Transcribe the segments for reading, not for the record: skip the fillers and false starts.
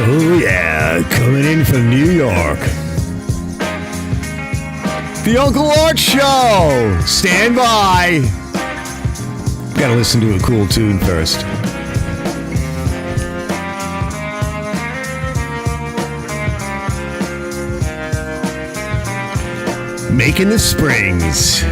Oh yeah, coming in from New York. The Uncle Art Show! Stand by! Gotta listen to a cool tune first. Making the Springs.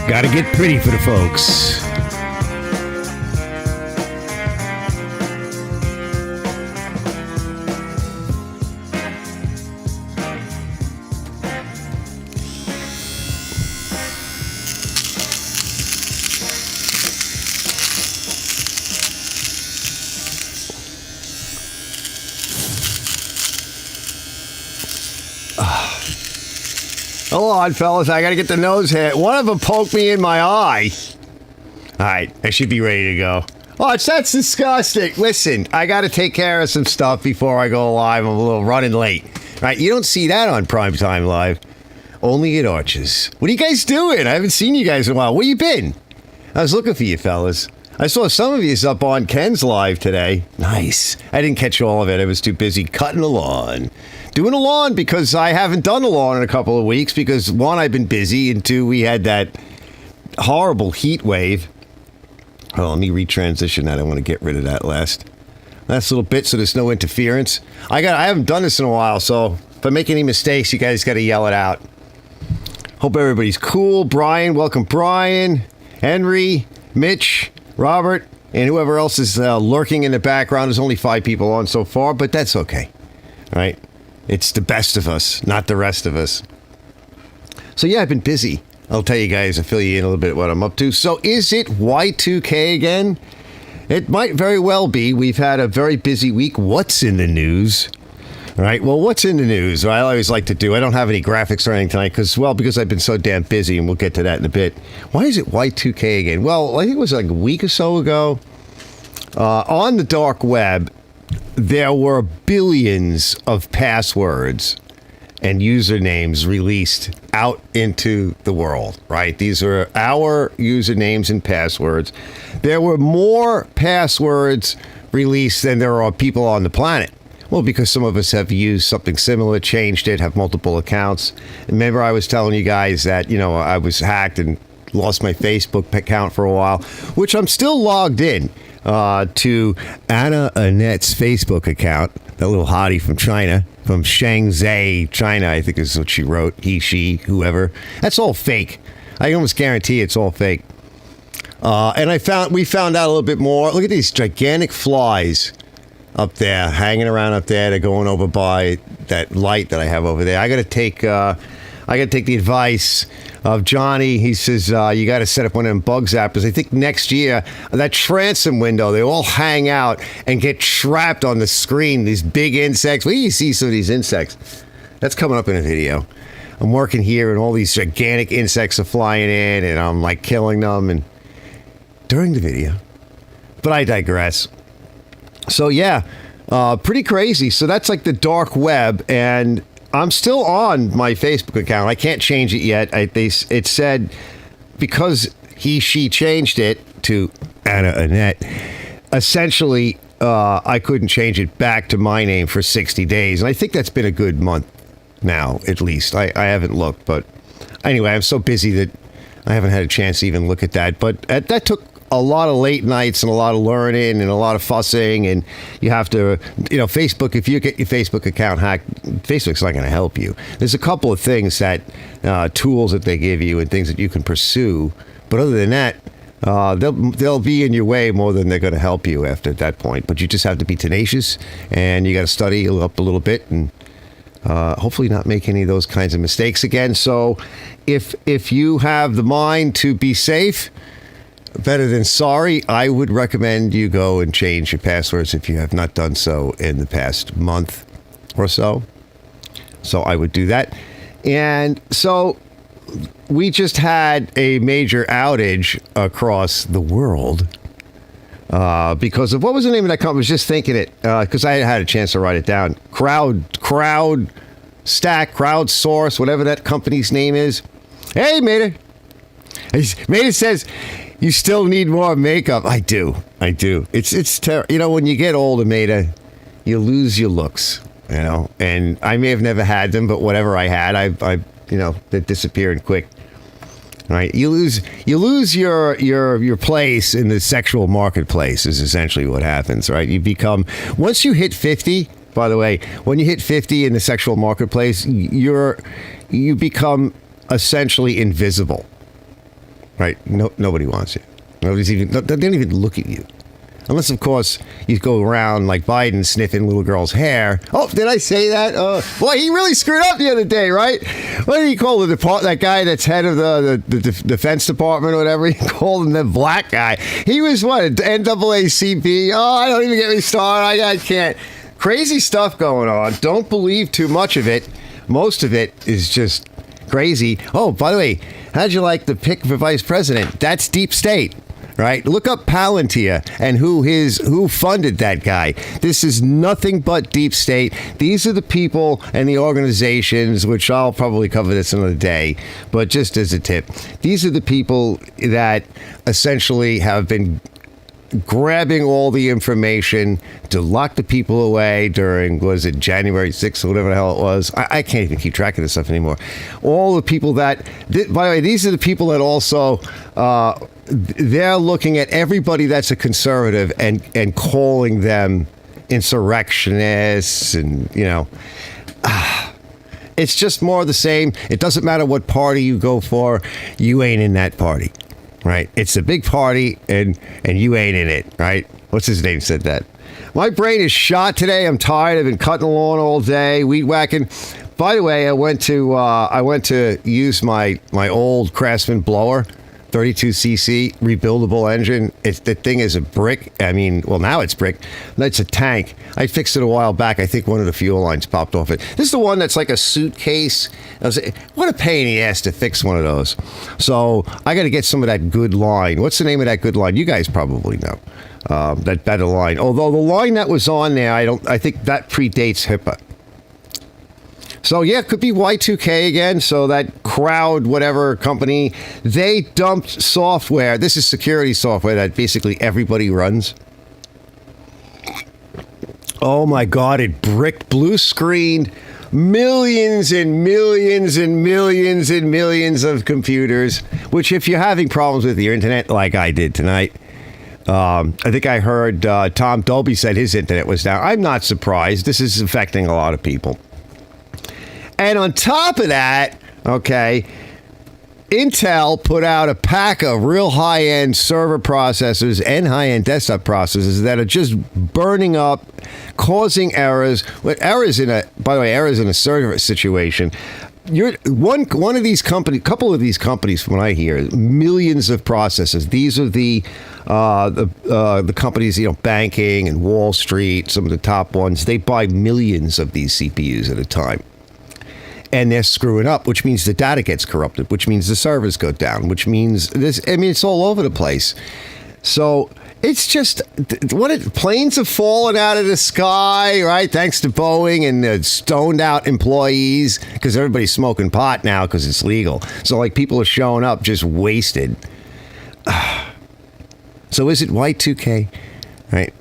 Gotta get pretty for the folks. Hold on, fellas. I gotta get the nose hit. One of them poked me in my eye. All right, I should be ready to go. Oh, that's disgusting. Listen, I gotta take care of some stuff before I go live. I'm a little running late. All right, you don't see that on Primetime Live. Only at Arches. What are you guys doing? I haven't seen you guys in a while. Where you been? I was looking for you, fellas. I saw some of you up on Ken's live today. Nice. I didn't catch all of it. I was too busy cutting the lawn. Doing a lawn because I haven't done a lawn in a couple of weeks because, one, I've been busy, and two, we had that horrible heat wave. Oh, let me retransition that. I want to get rid of that last little bit so there's no interference. I haven't done this in a while, so if I make any mistakes, you guys got to yell it out. Hope everybody's cool. Brian, welcome Brian, Henry, Mitch, Robert, and whoever else is lurking in the background. There's only 5 people on so far, but that's okay. All right? It's the best of us, not the rest of us. So yeah, I've been busy. I'll tell you guys, I'll fill you in a little bit what I'm up to. So is it Y2K again? It might very well be. We've had a very busy week. What's in the news? All right, well, what's in the news? I always like to do. I don't have any graphics or anything tonight because I've been so damn busy, and we'll get to that in a bit. Why is it Y2K again? Well, I think it was like a week or so ago. On the dark web, there were billions of passwords and usernames released out into the world, right? These are our usernames and passwords. There were more passwords released than there are people on the planet. Well, because some of us have used something similar, changed it, have multiple accounts. Remember, I was telling you guys that, I was hacked and lost my Facebook account for a while, which I'm still logged in to Anna Annette's Facebook account, that little hottie from China, from Shanghai, China, I think is what she wrote. He, she, whoever. That's all fake. I can almost guarantee it's all fake. And we found out a little bit more. Look at these gigantic flies up there, hanging around up there. They're going over by that light that I have over there. I got to take the advice of Johnny. He says, you got to set up one of them bug zappers. I think next year, that transom window, they all hang out and get trapped on the screen, these big insects. Where do you see some of these insects? That's coming up in a video. I'm working here, and all these gigantic insects are flying in, and I'm, like, killing them and during the video. But I digress. So, yeah, pretty crazy. So that's like the dark web, and I'm still on my Facebook account. I can't change it yet. It said because she changed it to Anna Annette, essentially I couldn't change it back to my name for 60 days. And I think that's been a good month now, at least. I haven't looked. But anyway, I'm so busy that I haven't had a chance to even look at that. But that took a lot of late nights and a lot of learning and a lot of fussing, and you have to, Facebook, if you get your Facebook account hacked, Facebook's not going to help you. There's a couple of things that, tools that they give you and things that you can pursue, but other than that, they'll be in your way more than they're going to help you after that point. But you just have to be tenacious, and you got to study up a little bit and hopefully not make any of those kinds of mistakes again. So if you have the mind to be safe, better than sorry, I would recommend you go and change your passwords if you have not done so in the past month or so. So I would do that. And so we just had a major outage across the world because of, what was the name of that company? I was just thinking it because I had a chance to write it down. Crowdsource, whatever that company's name is. Hey, Mater. Mater says, you still need more makeup. I do. It's terrible. You know, when you get older, Mater, you lose your looks, you know, and I may have never had them, but whatever I had, I you know, they disappeared quick. Right? You lose your place in the sexual marketplace is essentially what happens, right? You become, once you hit 50, by the way, when you hit 50 in the sexual marketplace, you become essentially invisible. Right? Nobody wants you. They don't even look at you. Unless, of course, you go around like Biden sniffing little girls' hair. Oh, did I say that? Boy, he really screwed up the other day, right? What did he call that guy that's head of the Defense Department or whatever? He called him the black guy. He was what? NAACP? Oh, I don't even get me started. I can't. Crazy stuff going on. Don't believe too much of it. Most of it is just crazy. Oh, by the way, how'd you like the pick for vice president? That's deep state. Right? Look up Palantir and who funded that guy. This is nothing but deep state. These are the people and the organizations, which I'll probably cover this another day, but just as a tip, these are the people that essentially have been grabbing all the information to lock the people away during, was it January 6th or whatever the hell it was? I can't even keep track of this stuff anymore. All the people that, by the way, these are the people that also, they're looking at everybody that's a conservative and calling them insurrectionists and, you know, it's just more of the same. It doesn't matter what party you go for. You ain't in that party. Right? It's a big party, and you ain't in it, right? What's his name said that? My brain is shot today. I'm tired. I've been cutting the lawn all day, weed whacking. By the way, I went to use my old Craftsman blower, 32cc rebuildable engine. The thing is a brick. I mean, well, now it's brick. It's a tank. I fixed it a while back. I think one of the fuel lines popped off it. This is the one that's like a suitcase. What a pain in the ass to fix one of those. So I got to get some of that good line. What's the name of that good line? You guys probably know that better line. Although the line that was on there, I think that predates Hipa. So, yeah, it could be Y2K again. So that crowd, whatever company, they dumped software. This is security software that basically everybody runs. Oh, my God. It bricked, blue screened millions and millions and millions and millions of computers, which if you're having problems with your internet like I did tonight, I think I heard Tom Dolby said his internet was down. I'm not surprised. This is affecting a lot of people. And on top of that, okay, Intel put out a pack of real high-end server processors and high-end desktop processors that are just burning up, causing errors. With errors in a server situation. One of these companies, couple of these companies, from what I hear, millions of processors. These are the companies, you know, banking and Wall Street, some of the top ones. They buy millions of these CPUs at a time. And they're screwing up, which means the data gets corrupted, which means the servers go down, which means this. I mean, it's all over the place. So it's just planes have fallen out of the sky, right? Thanks to Boeing and the stoned out employees, because everybody's smoking pot now because it's legal. So like people are showing up just wasted. So is it Y2K? Right?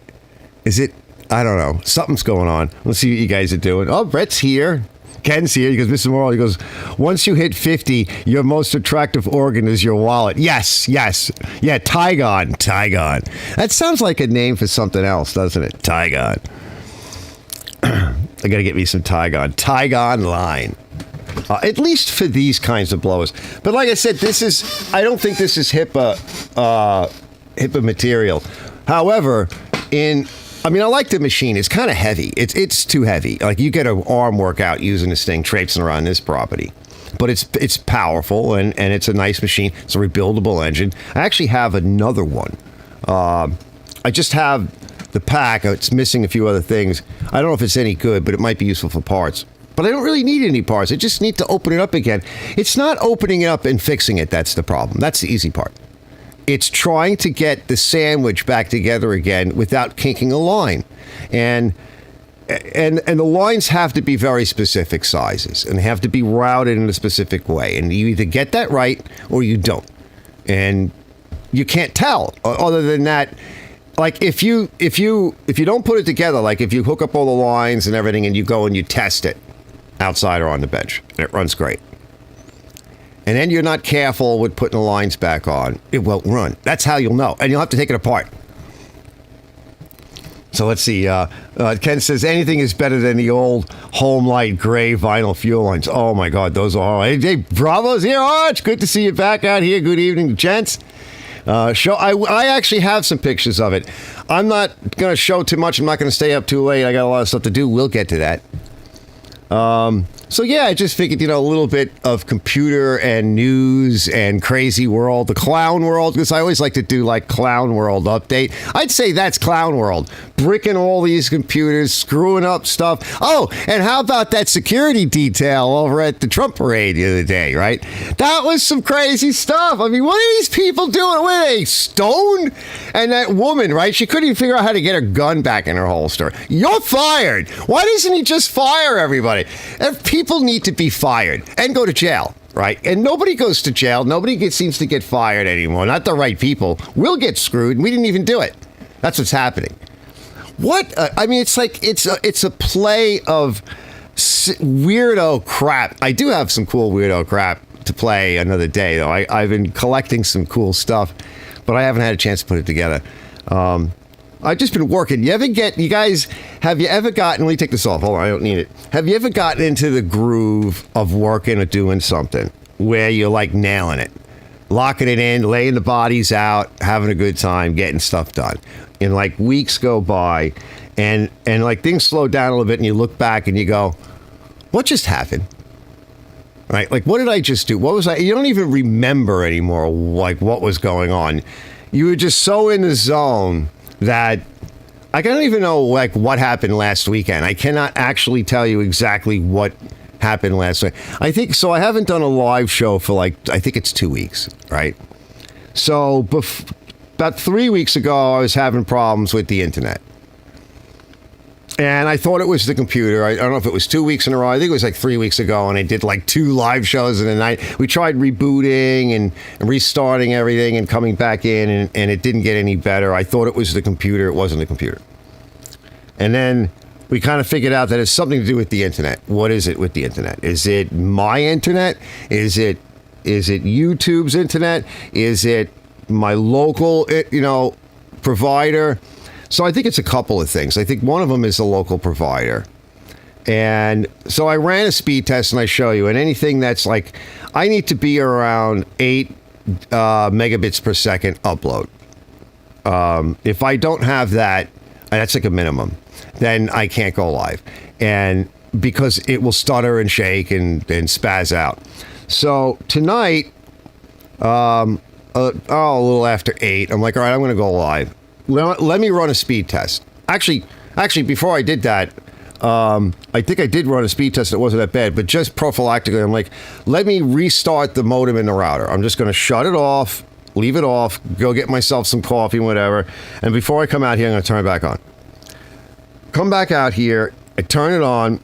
Is it? I don't know. Something's going on. Let's see what you guys are doing. Oh, Brett's here. Ken's here. He goes, Mr. Morrill, he goes, once you hit 50, your most attractive organ is your wallet. Yes. Yeah, Tygon. That sounds like a name for something else, doesn't it? Tygon. I got to get me some Tygon. Tygon line. At least for these kinds of blowers. But like I said, I don't think this is HIPAA material. However, in I mean, I like the machine. It's kind of heavy. It's too heavy. Like, you get an arm workout using this thing traipsing around this property. But it's powerful, and it's a nice machine. It's a rebuildable engine. I actually have another one. I just have the pack. It's missing a few other things. I don't know if it's any good, but it might be useful for parts. But I don't really need any parts. I just need to open it up again. It's not opening it up and fixing it that's the problem. That's the easy part. It's trying to get the sandwich back together again without kinking a line. And the lines have to be very specific sizes, and they have to be routed in a specific way. And you either get that right or you don't. And you can't tell. Other than that, like, if you don't put it together, like if you hook up all the lines and everything and you go and you test it outside or on the bench, and it runs great. And then you're not careful with putting the lines back on, it won't run. That's how you'll know. And you'll have to take it apart. So let's see. Ken says, anything is better than the old Home Light gray vinyl fuel lines. Oh, my God. Those are... Hey, Bravo's here, Arch. Good to see you back out here. Good evening, gents. I actually have some pictures of it. I'm not going to show too much. I'm not going to stay up too late. I got a lot of stuff to do. We'll get to that. So yeah, I just figured, a little bit of computer and news and crazy world, the clown world, because I always like to do like clown world update. I'd say that's clown world. Bricking all these computers, screwing up stuff. Oh, and how about that security detail over at the Trump parade the other day, right? That was some crazy stuff. I mean, what are these people doing? Were they stoned? And that woman, right? She couldn't even figure out how to get her gun back in her holster. You're fired. Why doesn't he just fire everybody? If people need to be fired and go to jail, right? And nobody goes to jail. Nobody seems to get fired anymore. Not the right people. We'll get screwed, and we didn't even do it. That's what's happening. What? I mean, it's like it's a play of weirdo crap. I do have some cool weirdo crap to play another day, though. I've been collecting some cool stuff, but I haven't had a chance to put it together. I've just been working. Have you ever gotten, let me take this off. Hold on, I don't need it. Have you ever gotten into the groove of working or doing something where you're like nailing it? Locking it in, laying the bodies out, having a good time, getting stuff done. And like weeks go by and like things slow down a little bit and you look back and you go, what just happened? Right? Like, what did I just do? What was I? You don't even remember anymore, like what was going on. You were just so in the zone that I don't even know like what happened last weekend. I cannot actually tell you exactly what happened last week. I think so. I haven't done a live show for I think it's 2 weeks, right? So about 3 weeks ago, I was having problems with the internet. And I thought it was the computer. I don't know if it was 2 weeks in a row. I think it was like 3 weeks ago, and I did like 2 live shows in a night. We tried rebooting and restarting everything and coming back in, and it didn't get any better. I thought it was the computer. It wasn't the computer. And then we kind of figured out that it's something to do with the internet. What is it with the internet? Is it my internet? Is it YouTube's internet? Is it my local, provider? So I think it's a couple of things. I think one of them is a local provider. And so I ran a speed test, and I show you. And anything that's like, I need to be around 8 megabits per second upload. If I don't have that, that's like a minimum, then I can't go live. And because it will stutter and shake and spaz out. So tonight, a little after 8, I'm like, all right, I'm going to go live. Let me run a speed test. Actually, before I did that, I think I did run a speed test. It wasn't that bad, but just prophylactically, I'm like, let me restart the modem in the router. I'm just going to shut it off, leave it off, go get myself some coffee, whatever. And before I come out here, I'm going to turn it back on. Come back out here, I turn it on,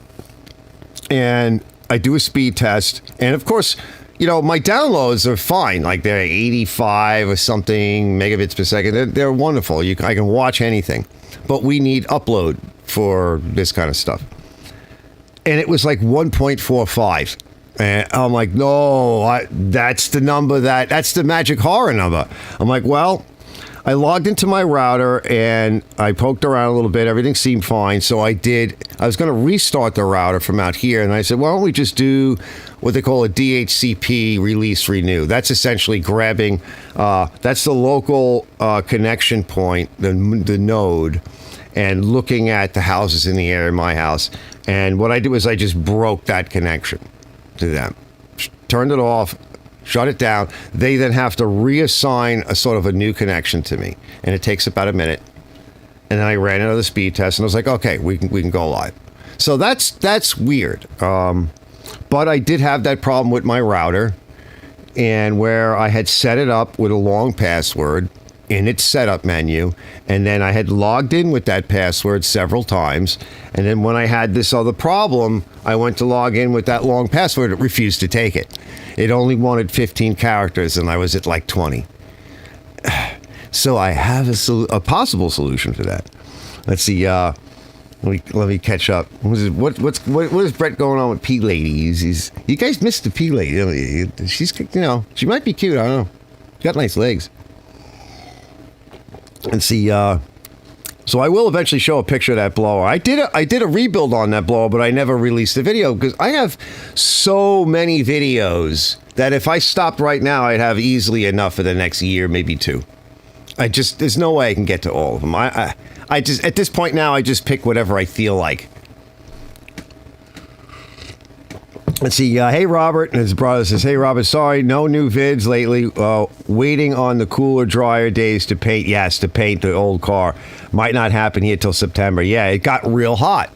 and I do a speed test. And of course, my downloads are fine. Like they're 85 or something megabits per second. They're wonderful. I can watch anything. But we need upload for this kind of stuff. And it was like 1.45. And I'm like, no, that's the number that's the magic horror number. I'm like, well, I logged into my router and I poked around a little bit. Everything seemed fine. So I was going to restart the router from out here. And I said, why don't we just do what they call a DHCP release renew? That's essentially grabbing, that's the local connection point, the node, and looking at the houses in the area of my house. And what I did was I just broke that connection to them, turned it off, shut it down. They then have to reassign a sort of a new connection to me, and it takes about a minute. And then I ran another speed test, and I was like, okay, we can go live. So that's weird. But I did have that problem with my router, and where I had set it up with a long password in its setup menu, and then I had logged in with that password several times, and then when I had this other problem, I went to log in with that long password. It refused to take it. It only wanted 15 characters, and I was at like 20. So I have a possible solution to that. Let's see. Let me catch up. What is Brett going on with P Lady? You guys missed the P Lady. She's, she might be cute. I don't know. She's got nice legs. And see, so I will eventually show a picture of that blower. I did a rebuild on that blower, but I never released the video because I have so many videos that if I stopped right now, I'd have easily enough for the next year, maybe two. There's no way I can get to all of them. I just, at this point now, I just pick whatever I feel like. Let's see. Hey, Robert. And his brother says, hey, Robert, sorry, no new vids lately. Waiting on the cooler, drier days to paint. Yes, to paint the old car. Might not happen here till September. Yeah, it got real hot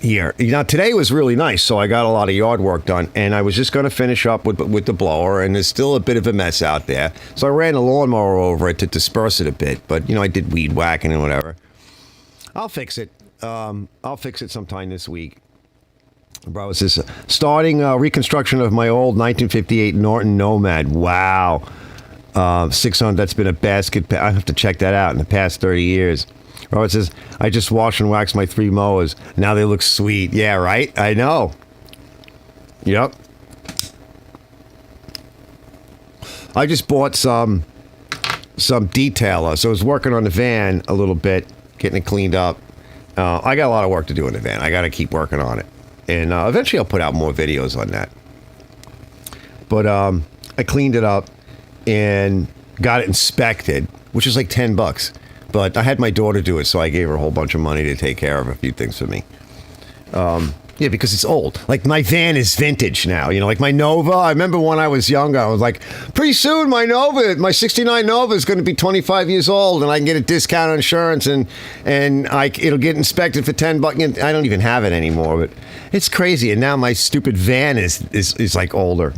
here. Today was really nice, so I got a lot of yard work done. And I was just going to finish up with the blower, and there's still a bit of a mess out there. So I ran a lawnmower over it to disperse it a bit. But, I did weed whacking and whatever. I'll fix it. I'll fix it sometime this week. Bro, says starting reconstruction of my old 1958 Norton Nomad. Wow. 600, that's been a basket. I have to check that out in the past 30 years. Robert says, I just washed and waxed my 3 mowers. Now they look sweet. Yeah, right? I know. Yep. I just bought some detailer. So I was working on the van a little bit, getting it cleaned up. I got a lot of work to do in the van. I got to keep working on it. And eventually I'll put out more videos on that. But I cleaned it up and got it inspected, which is like $10. But I had my daughter do it, so I gave her a whole bunch of money to take care of a few things for me. Yeah, because it's old. Like, my van is vintage now. Like my Nova. I remember when I was younger, I was like, pretty soon my Nova, my 69 Nova is going to be 25 years old, and I can get a discount on insurance, and it'll get inspected for $10. I don't even have it anymore, but it's crazy. And now my stupid van is like older.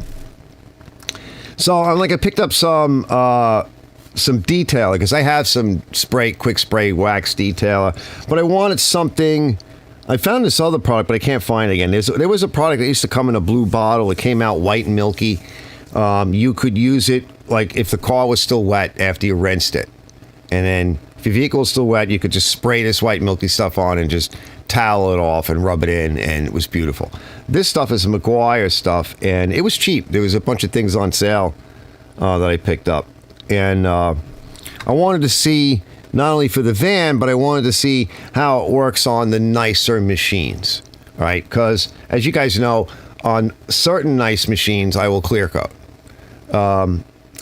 So I picked up some detailer, because I have some quick spray wax detailer, but I wanted something. I found this other product, but I can't find it again. There was a product that used to come in a blue bottle. It came out white and milky. You could use it like if the car was still wet after you rinsed it. And then if your vehicle was still wet, you could just spray this white milky stuff on and just towel it off and rub it in, and it was beautiful. This stuff is McGuire stuff, and it was cheap. There was a bunch of things on sale that I picked up. And I wanted to see, not only for the van, but I wanted to see how it works on the nicer machines, right? Because, as you guys know, on certain nice machines, I will clear coat.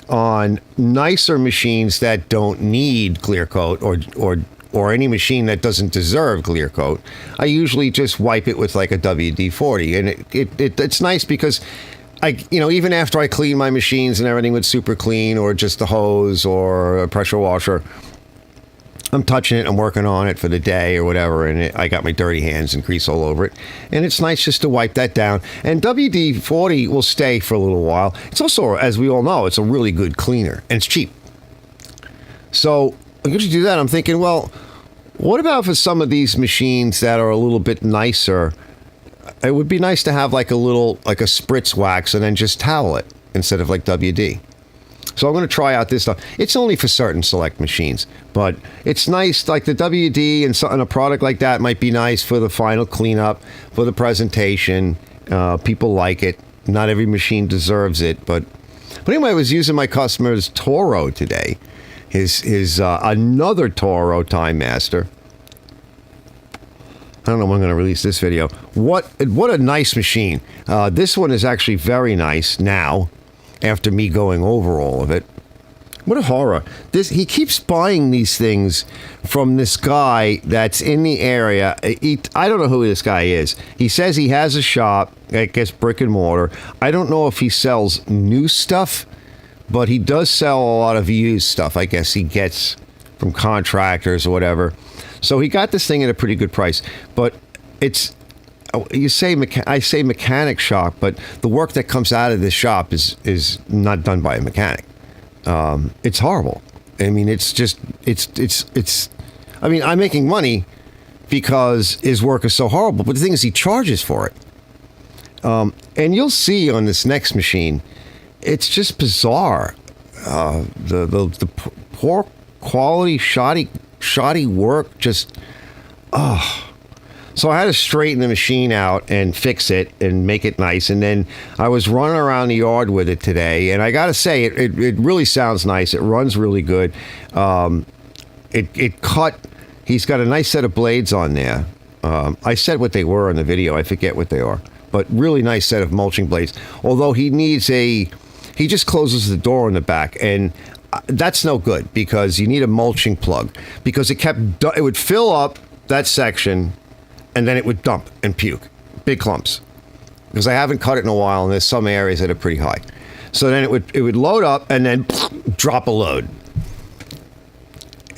On nicer machines that don't need clear coat, or any machine that doesn't deserve clear coat, I usually just wipe it with like a WD-40. And it's nice because even after I clean my machines and everything with Superclean or just the hose or a pressure washer, I'm touching it, I'm working on it for the day or whatever, and I got my dirty hands and grease all over it. And it's nice just to wipe that down. And WD-40 will stay for a little while. It's also, as we all know, it's a really good cleaner, and it's cheap. So I'm going to do that. I'm thinking, well, what about for some of these machines that are a little bit nicer? It would be nice to have like a spritz wax and then just towel it instead of like WD. So I'm going to try out this stuff. It's only for certain select machines, but it's nice. Like the WD and a product like that might be nice for the final cleanup, for the presentation. People like it. Not every machine deserves it, but anyway, I was using my customer's Toro today, his another Toro Time Master. I don't know when I'm going to release this video. What a nice machine. This one is actually very nice now, after me going over all of it. What a horror. He keeps buying these things from this guy that's in the area. I don't know who this guy is. He says he has a shop, I guess brick and mortar. I don't know if he sells new stuff, but he does sell a lot of used stuff. I guess he gets from contractors or whatever. So he got this thing at a pretty good price. But it's, I say mechanic shop, but the work that comes out of this shop is not done by a mechanic. It's horrible. I mean, it's I mean, I'm making money because his work is so horrible, but the thing is, he charges for it. And you'll see on this next machine, it's just bizarre. The poor quality, shoddy work, just, So I had to straighten the machine out and fix it and make it nice. And then I was running around the yard with it today. And I got to say, it really sounds nice. It runs really good. He's got a nice set of blades on there. I said what they were in the video. I forget what they are. But really nice set of mulching blades. Although he just closes the door in the back. And that's no good because you need a mulching plug. Because it would fill up that section and then it would dump and puke. Big clumps. Because I haven't cut it in a while, and there's some areas that are pretty high. So then it would load up and then drop a load.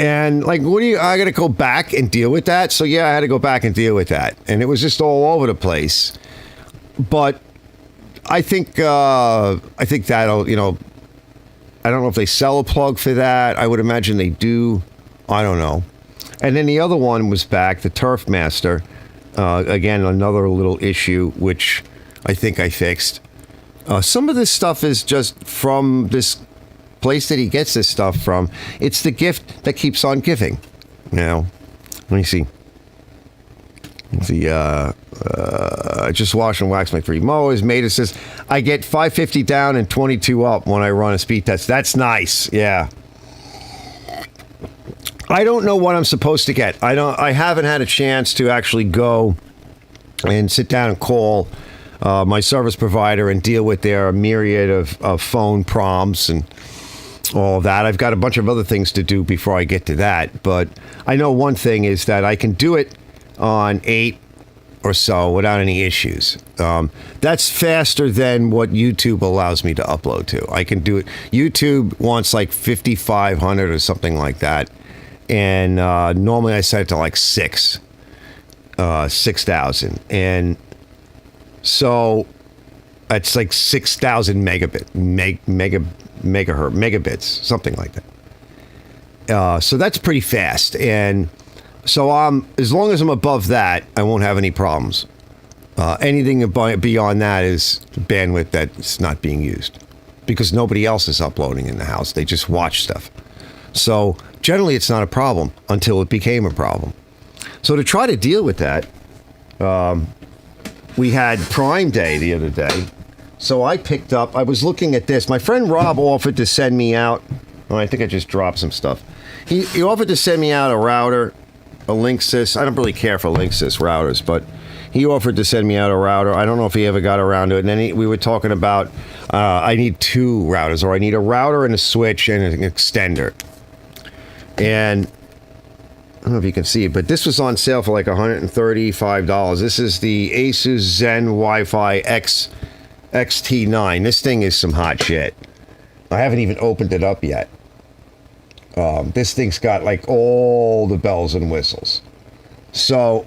And like, I got to go back and deal with that? So yeah, I had to go back and deal with that. And it was just all over the place. But I think that'll, I don't know if they sell a plug for that. I would imagine they do. I don't know. And then the other one was back, the Turf Master. Again, another little issue, which I think I fixed. Some of this stuff is just from this place that he gets this stuff from. It's the gift that keeps on giving. Now, let me see. I just wash and wax my 3 mowers. Mater says, I get 550 down and 22 up when I run a speed test. That's nice. Yeah. I don't know what I'm supposed to get. I haven't had a chance to actually go and sit down and call my service provider and deal with their myriad of phone prompts and all of that. I've got a bunch of other things to do before I get to that. But I know one thing is that I can do it on 8 or so without any issues. That's faster than what YouTube allows me to upload to. I can do it. YouTube wants like 5,500 or something like that. And normally I set it to like 6,000. And so it's like 6,000 megabits, something like that. So that's pretty fast. And so as long as I'm above that, I won't have any problems. Anything beyond that is bandwidth that's not being used because nobody else is uploading in the house. They just watch stuff. So generally, it's not a problem until it became a problem. So to try to deal with that, we had Prime Day the other day. So I was looking at this. My friend Rob offered to send me out. Oh, I think I just dropped some stuff. He offered to send me out a router, a Linksys. I don't really care for Linksys routers, but he offered to send me out a router. I don't know if he ever got around to it. And then we were talking about I need 2 routers, or I need a router and a switch and an extender. And I don't know if you can see it, but this was on sale for like $135. This is the Asus Zen Wi-Fi XT9. This thing is some hot shit. I haven't even opened it up yet. This thing's got like all the bells and whistles. So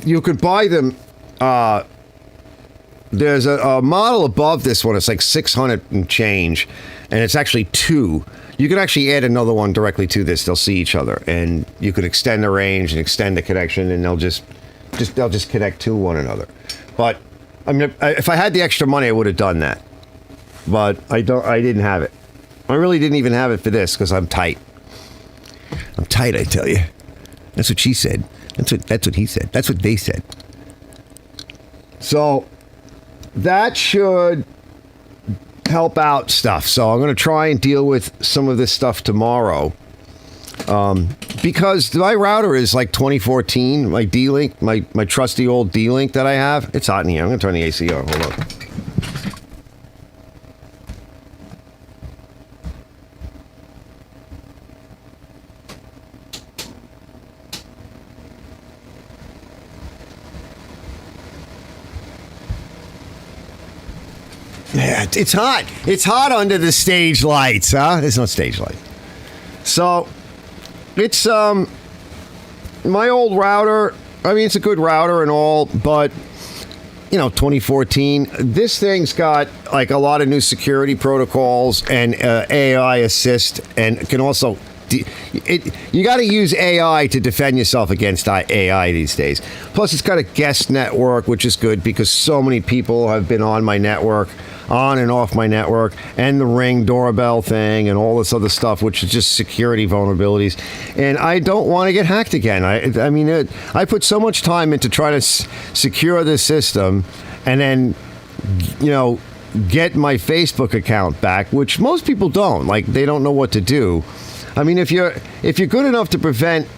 you could buy them. There's a model above this one. It's like 600 and change, and it's actually 2. You could actually add another one directly to this. They'll see each other, and you could extend the range and extend the connection, and they'll just connect to one another. But I mean, if I had the extra money, I would have done that. But I didn't have it. I really didn't even have it for this because I'm tight. I'm tight, I tell you. That's what she said. That's what he said. That's what they said. So that should help out stuff. So I'm going to try and deal with some of this stuff tomorrow. Because my router is like 2014, my D-Link, my trusty old D-Link that I have. It's hot in here. I'm going to turn the AC on. Hold on. Yeah, it's hot. It's hot under the stage lights, huh? There's no stage light. So, it's, my old router, I mean, it's a good router and all, but, 2014, this thing's got, like, a lot of new security protocols and AI assist, and can also, you got to use AI to defend yourself against AI these days. Plus, it's got a guest network, which is good because so many people have been on my network, on and off my network, and the Ring doorbell thing and all this other stuff, which is just security vulnerabilities. And I don't want to get hacked again. I mean, I put so much time into trying to secure this system and then, get my Facebook account back, which most people don't. Like, they don't know what to do. I mean, if you're good enough to prevent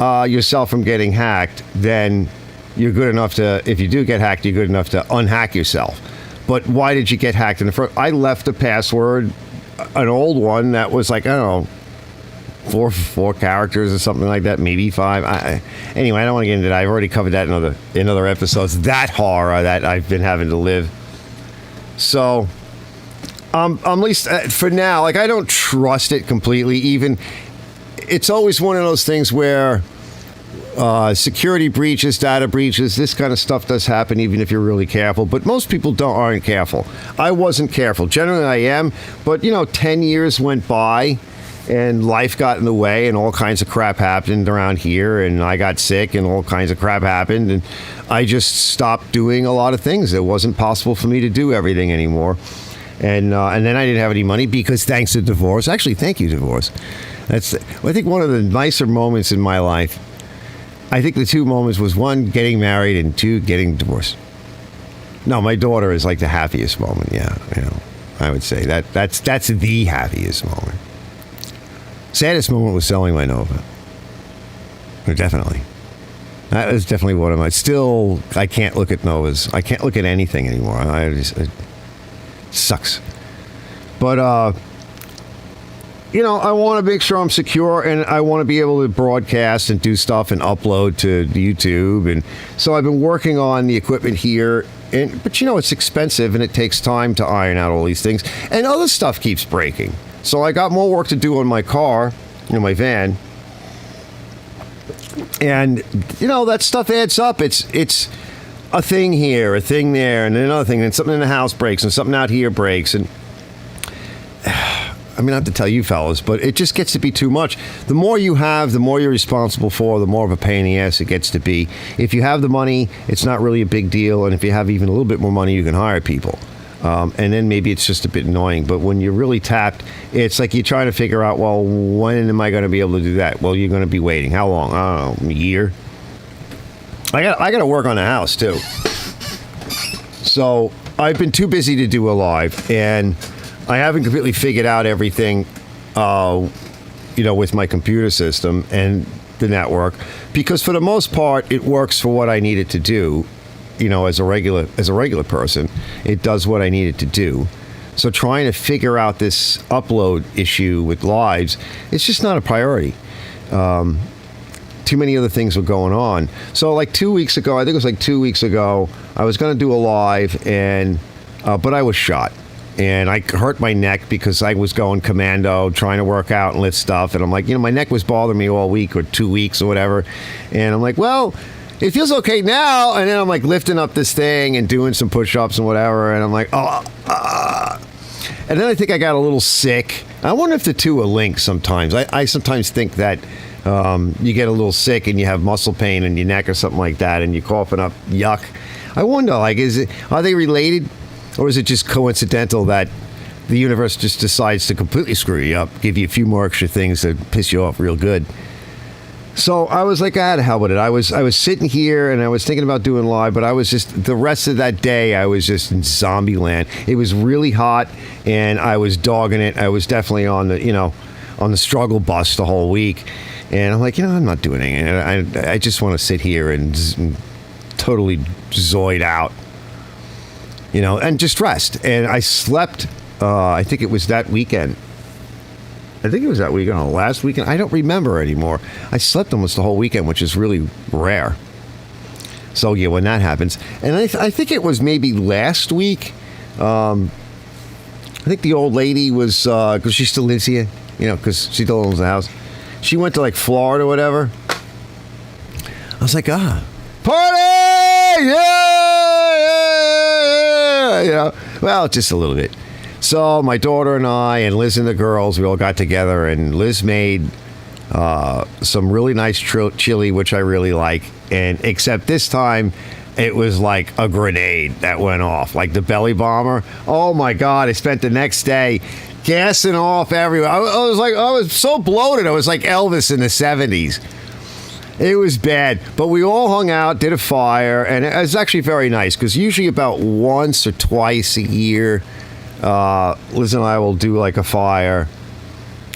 yourself from getting hacked, then you're good enough to, if you do get hacked, you're good enough to unhack yourself. But why did you get hacked in the first? I left a password, an old one that was like, I don't know, four characters or something like that, maybe 5. Anyway, I don't want to get into that. I've already covered that in other episodes. That horror that I've been having to live. So, at least for now, like, I don't trust it completely. Even it's always one of those things where security breaches, data breaches, this kind of stuff does happen even if you're really careful. But most people aren't careful. I wasn't careful. Generally, I am. But, 10 years went by and life got in the way and all kinds of crap happened around here. And I got sick and all kinds of crap happened. And I just stopped doing a lot of things. It wasn't possible for me to do everything anymore. And then I didn't have any money because thanks to divorce. Actually, thank you, divorce. I think one of the nicer moments in my life. I think the two moments was 1, getting married, and 2, getting divorced. No, my daughter is like the happiest moment. Yeah, I would say that's the happiest moment. Saddest moment was selling my Nova. Definitely. That was definitely one of my. Still, I can't look at Novas. I can't look at anything anymore. It sucks. But I want to make sure I'm secure, and I want to be able to broadcast and do stuff and upload to YouTube. And so I've been working on the equipment here. But it's expensive, and it takes time to iron out all these things. And other stuff keeps breaking. So I got more work to do on my car, my van. And, that stuff adds up. It's a thing here, a thing there, and another thing, and something in the house breaks, and something out here breaks. And I mean, not to tell you fellas, but it just gets to be too much. The more you have, the more you're responsible for, the more of a pain in the ass it gets to be. If you have the money, it's not really a big deal. And if you have even a little bit more money, you can hire people. And then maybe it's just a bit annoying. But when you're really tapped, it's like you're trying to figure out, well, when am I going to be able to do that? Well, you're going to be waiting. How long? I don't know, a year? I got to work on the house, too. So I've been too busy to do a live. And I haven't completely figured out everything, with my computer system and the network, because for the most part, it works for what I need it to do. As a regular person, it does what I need it to do. So trying to figure out this upload issue with lives, it's just not a priority. Too many other things were going on. So like 2 weeks ago, I think it was like 2 weeks ago, I was going to do a live, but I was shot. And I hurt my neck because I was going commando, trying to work out and lift stuff. And I'm like, my neck was bothering me all week or 2 weeks or whatever. And I'm like, well, it feels okay now. And then I'm like lifting up this thing and doing some push-ups and whatever. And I'm like, And then I think I got a little sick. I wonder if the two are linked sometimes. I sometimes think that you get a little sick and you have muscle pain in your neck or something like that. And you're coughing up yuck. I wonder, are they related? Or is it just coincidental that the universe just decides to completely screw you up, give you a few more extra things to piss you off real good? So I was like, the hell with it. I was sitting here and I was thinking about doing live, but I was just, the rest of that day, I was just in zombie land. It was really hot and I was dogging it. I was definitely on the struggle bus the whole week. And I'm like, I'm not doing anything. I just want to sit here and totally zoid out, and just rest. And I slept, I think it was that weekend. Last weekend. I don't remember anymore. I slept almost the whole weekend, which is really rare. So, yeah, when that happens. And I think it was maybe last week. I think the old lady was, because she still lives here, because she still owns the house. She went to, like, Florida or whatever. I was like, party! Yeah! Well, just a little bit. So my daughter and I and Liz and the girls, we all got together, and Liz made some really nice chili, which I really like. And except this time, it was like a grenade that went off, like the belly bomber. Oh my God! I spent the next day gassing off everywhere. I was so bloated. I was like Elvis in the 70s. It was bad, but we all hung out, did a fire, and it was actually very nice because usually about once or twice a year, Liz and I will do like a fire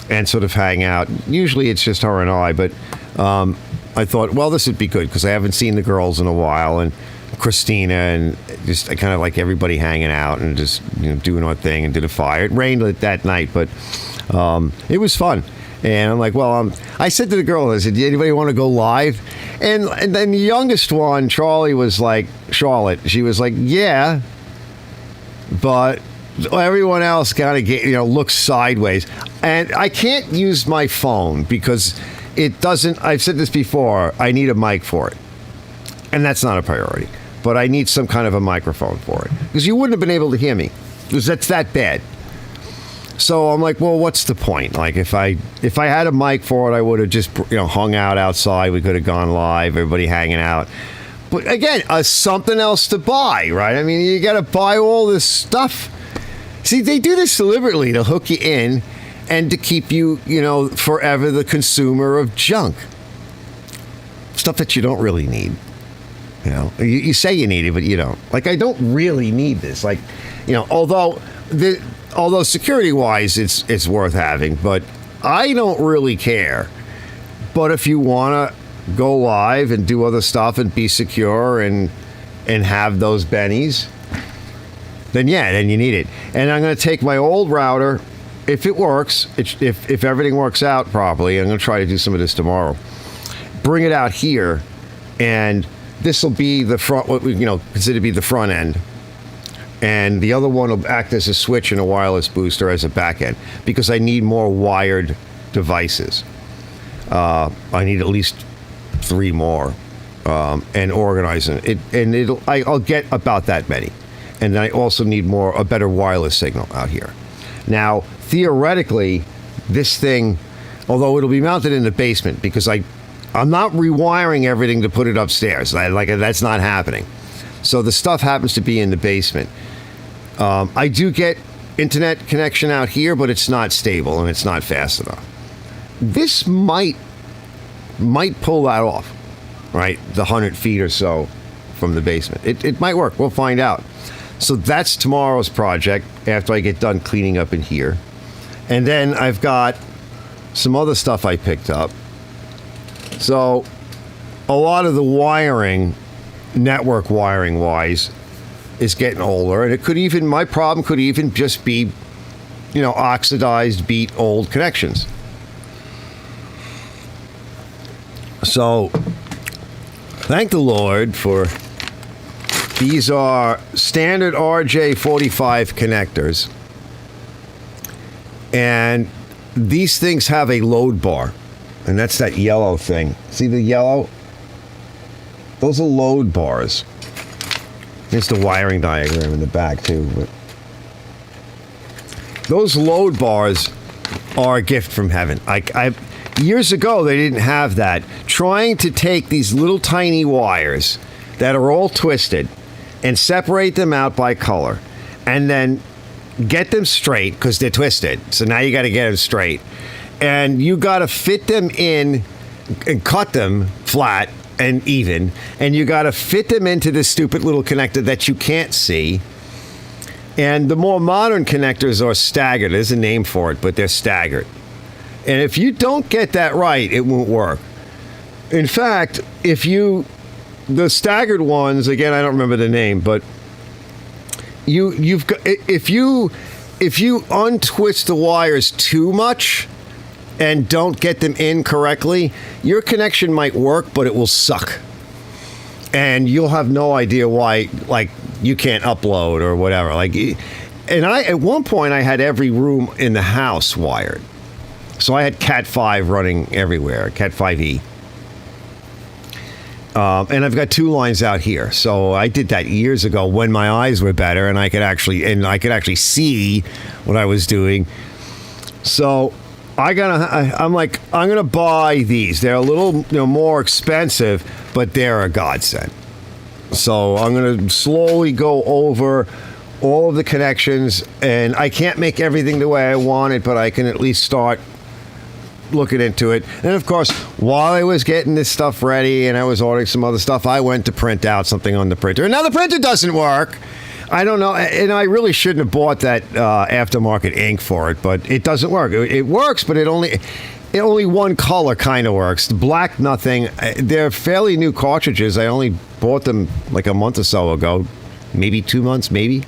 and sort of hang out. Usually it's just her and I, but I thought, well, this would be good because I haven't seen the girls in a while, and Christina, and just I kind of like everybody hanging out and just doing our thing, and did a fire. It rained that night, but it was fun. And I'm like, well, I said to the girl, I said, anybody want to go live? And then the youngest one, Charlotte, she was like, yeah, but everyone else kind of looks sideways. And I can't use my phone because it doesn't, I've said this before, I need a mic for it. And that's not a priority. But I need some kind of a microphone for it. Because you wouldn't have been able to hear me. Because that's that bad. So I'm like, well, what's the point? Like, if I had a mic for it, I would have just hung out outside. We could have gone live, everybody hanging out. But again, something else to buy, right? I mean, you got to buy all this stuff. See, they do this deliberately to hook you in and to keep you, forever the consumer of junk. Stuff that you don't really need. You say you need it, but you don't. Like, I don't really need this. Like, although security-wise, it's worth having, but I don't really care. But if you want to go live and do other stuff and be secure and have those bennies, then you need it. And I'm going to take my old router, if it works, if everything works out properly. I'm going to try to do some of this tomorrow. Bring it out here, and this will be the front, what we consider to be the front end. And the other one will act as a switch and a wireless booster as a back end, because I need more wired devices. I need at least 3 more, and organizing it. And I'll get about that many. And I also need a better wireless signal out here. Now, theoretically, this thing, although it'll be mounted in the basement, because I'm not rewiring everything to put it upstairs. That's not happening. So the stuff happens to be in the basement. I do get internet connection out here, but it's not stable and it's not fast enough. This might pull that off, right? The 100 feet or so from the basement. It might work. We'll find out. So that's tomorrow's project after I get done cleaning up in here. And then I've got some other stuff I picked up. So a lot of the wiring, network wiring wise, is getting older, and my problem could even just be, oxidized, beat old connections. So thank the Lord for these are standard RJ45 connectors, and these things have a load bar, and that's that yellow thing. See the yellow? Those are load bars. There's the wiring diagram in the back too. But those load bars are a gift from heaven. Years ago, they didn't have that. Trying to take these little tiny wires that are all twisted and separate them out by color, and then get them straight because they're twisted. So now you got to get them straight, and you got to fit them in and cut them flat and even, and you got to fit them into this stupid little connector that you can't see. And the more modern connectors are staggered. There's a name for it, but they're staggered. And if you don't get that right, it won't work. In fact, the staggered ones, again, I don't remember the name, but you've got, if you untwist the wires too much and don't get them in correctly, your connection might work, but it will suck. And you'll have no idea why, like, you can't upload or whatever. Like, and at one point, I had every room in the house wired. So I had Cat 5 running everywhere, Cat 5e. And I've got 2 lines out here. So I did that years ago when my eyes were better and I could actually see what I was doing. So I'm gonna buy these. They're a little more expensive, but they're a godsend. So I'm gonna slowly go over all of the connections, and I can't make everything the way I want it, but I can at least start looking into it. And of course, while I was getting this stuff ready and I was ordering some other stuff, I went to print out something on the printer. And now the printer doesn't work. I don't know, and I really shouldn't have bought that aftermarket ink for it, but it doesn't work. It works, but it only one color kind of works. Black, nothing. They're fairly new cartridges. I only bought them like a month or so ago, maybe 2 months, maybe.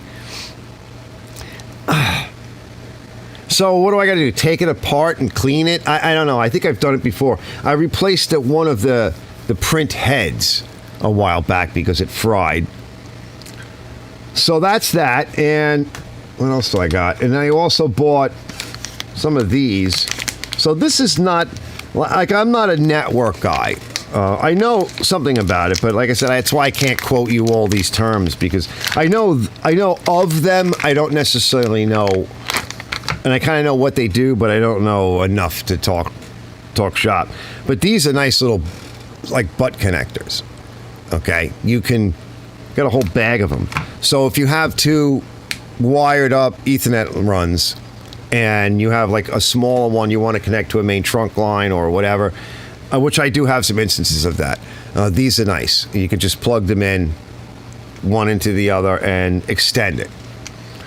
So what do I got to do? Take it apart and clean it? I don't know. I think I've done it before. I replaced one of the print heads a while back because it fried. So that's that. And what else do I got? And I also bought some of these. So this is not, like, I'm not a network guy. I know something about it, but like I said, that's why I can't quote you all these terms, because I know of them. I don't necessarily know. And I kind of know what they do, but I don't know enough to talk shop. But these are nice little, like, butt connectors. Okay? You can got a whole bag of them. So if you have 2 wired up Ethernet runs and you have like a smaller one you want to connect to a main trunk line or whatever, which I do have some instances of that. These are nice. You can just plug them in one into the other and extend it.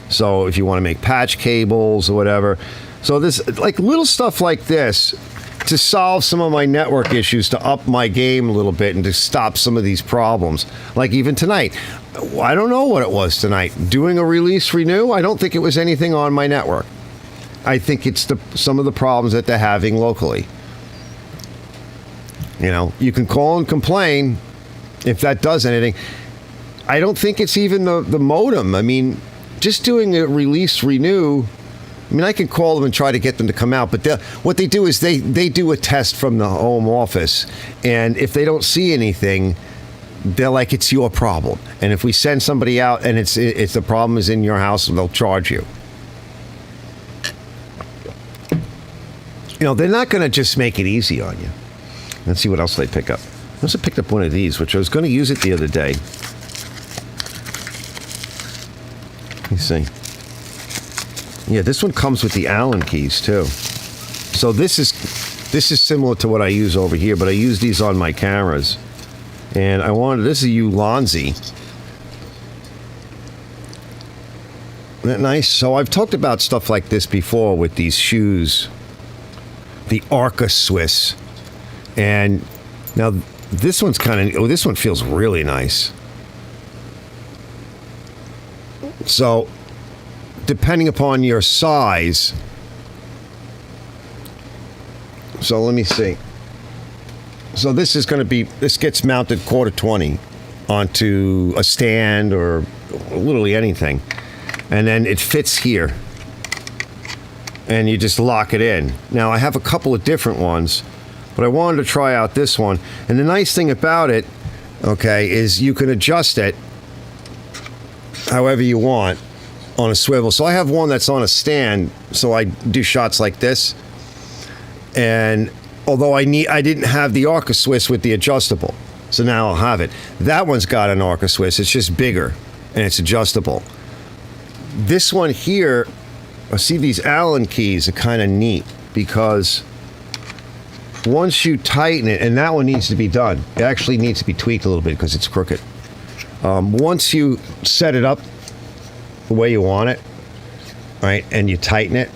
So if you want to make patch cables or whatever. So this, like, little stuff like this to solve some of my network issues, to up my game a little bit and to stop some of these problems. Like even tonight, I don't know what it was tonight. Doing a release renew, I don't think it was anything on my network. I think it's some of the problems that they're having locally. You know, you can call and complain if that does anything. I don't think it's even the modem. I mean, just doing a release renew, I mean, I can call them and try to get them to come out, but what they do is they do a test from the home office, and if they don't see anything, they're like, it's your problem. And if we send somebody out and it's the problem is in your house, they'll charge you. You know, they're not going to just make it easy on you. Let's see what else they pick up. I also picked up one of these, which I was going to use it the other day. Let me see. Yeah, this one comes with the Allen keys too. So this is similar to what I use over here, but I use these on my cameras. And this is a Ulanzi. Isn't that nice? So I've talked about stuff like this before with these shoes. The Arca Swiss. And now this one's this one feels really nice. So depending upon your size. So let me see. So this gets mounted 1/4-20 onto a stand or literally anything. And then it fits here. And you just lock it in. Now I have a couple of different ones, but I wanted to try out this one. And the nice thing about it, okay, is you can adjust it however you want on a swivel. So I have one that's on a stand, so I do shots like this. And although I didn't have the Arca Swiss with the adjustable, so now I'll have it. That one's got an Arca Swiss. It's just bigger and it's adjustable. This one here, I see these Allen keys are kind of neat because once you tighten it, and that one needs to be done. It actually needs to be tweaked a little bit because it's crooked. Once you set it up the way you want it, right, and you tighten it,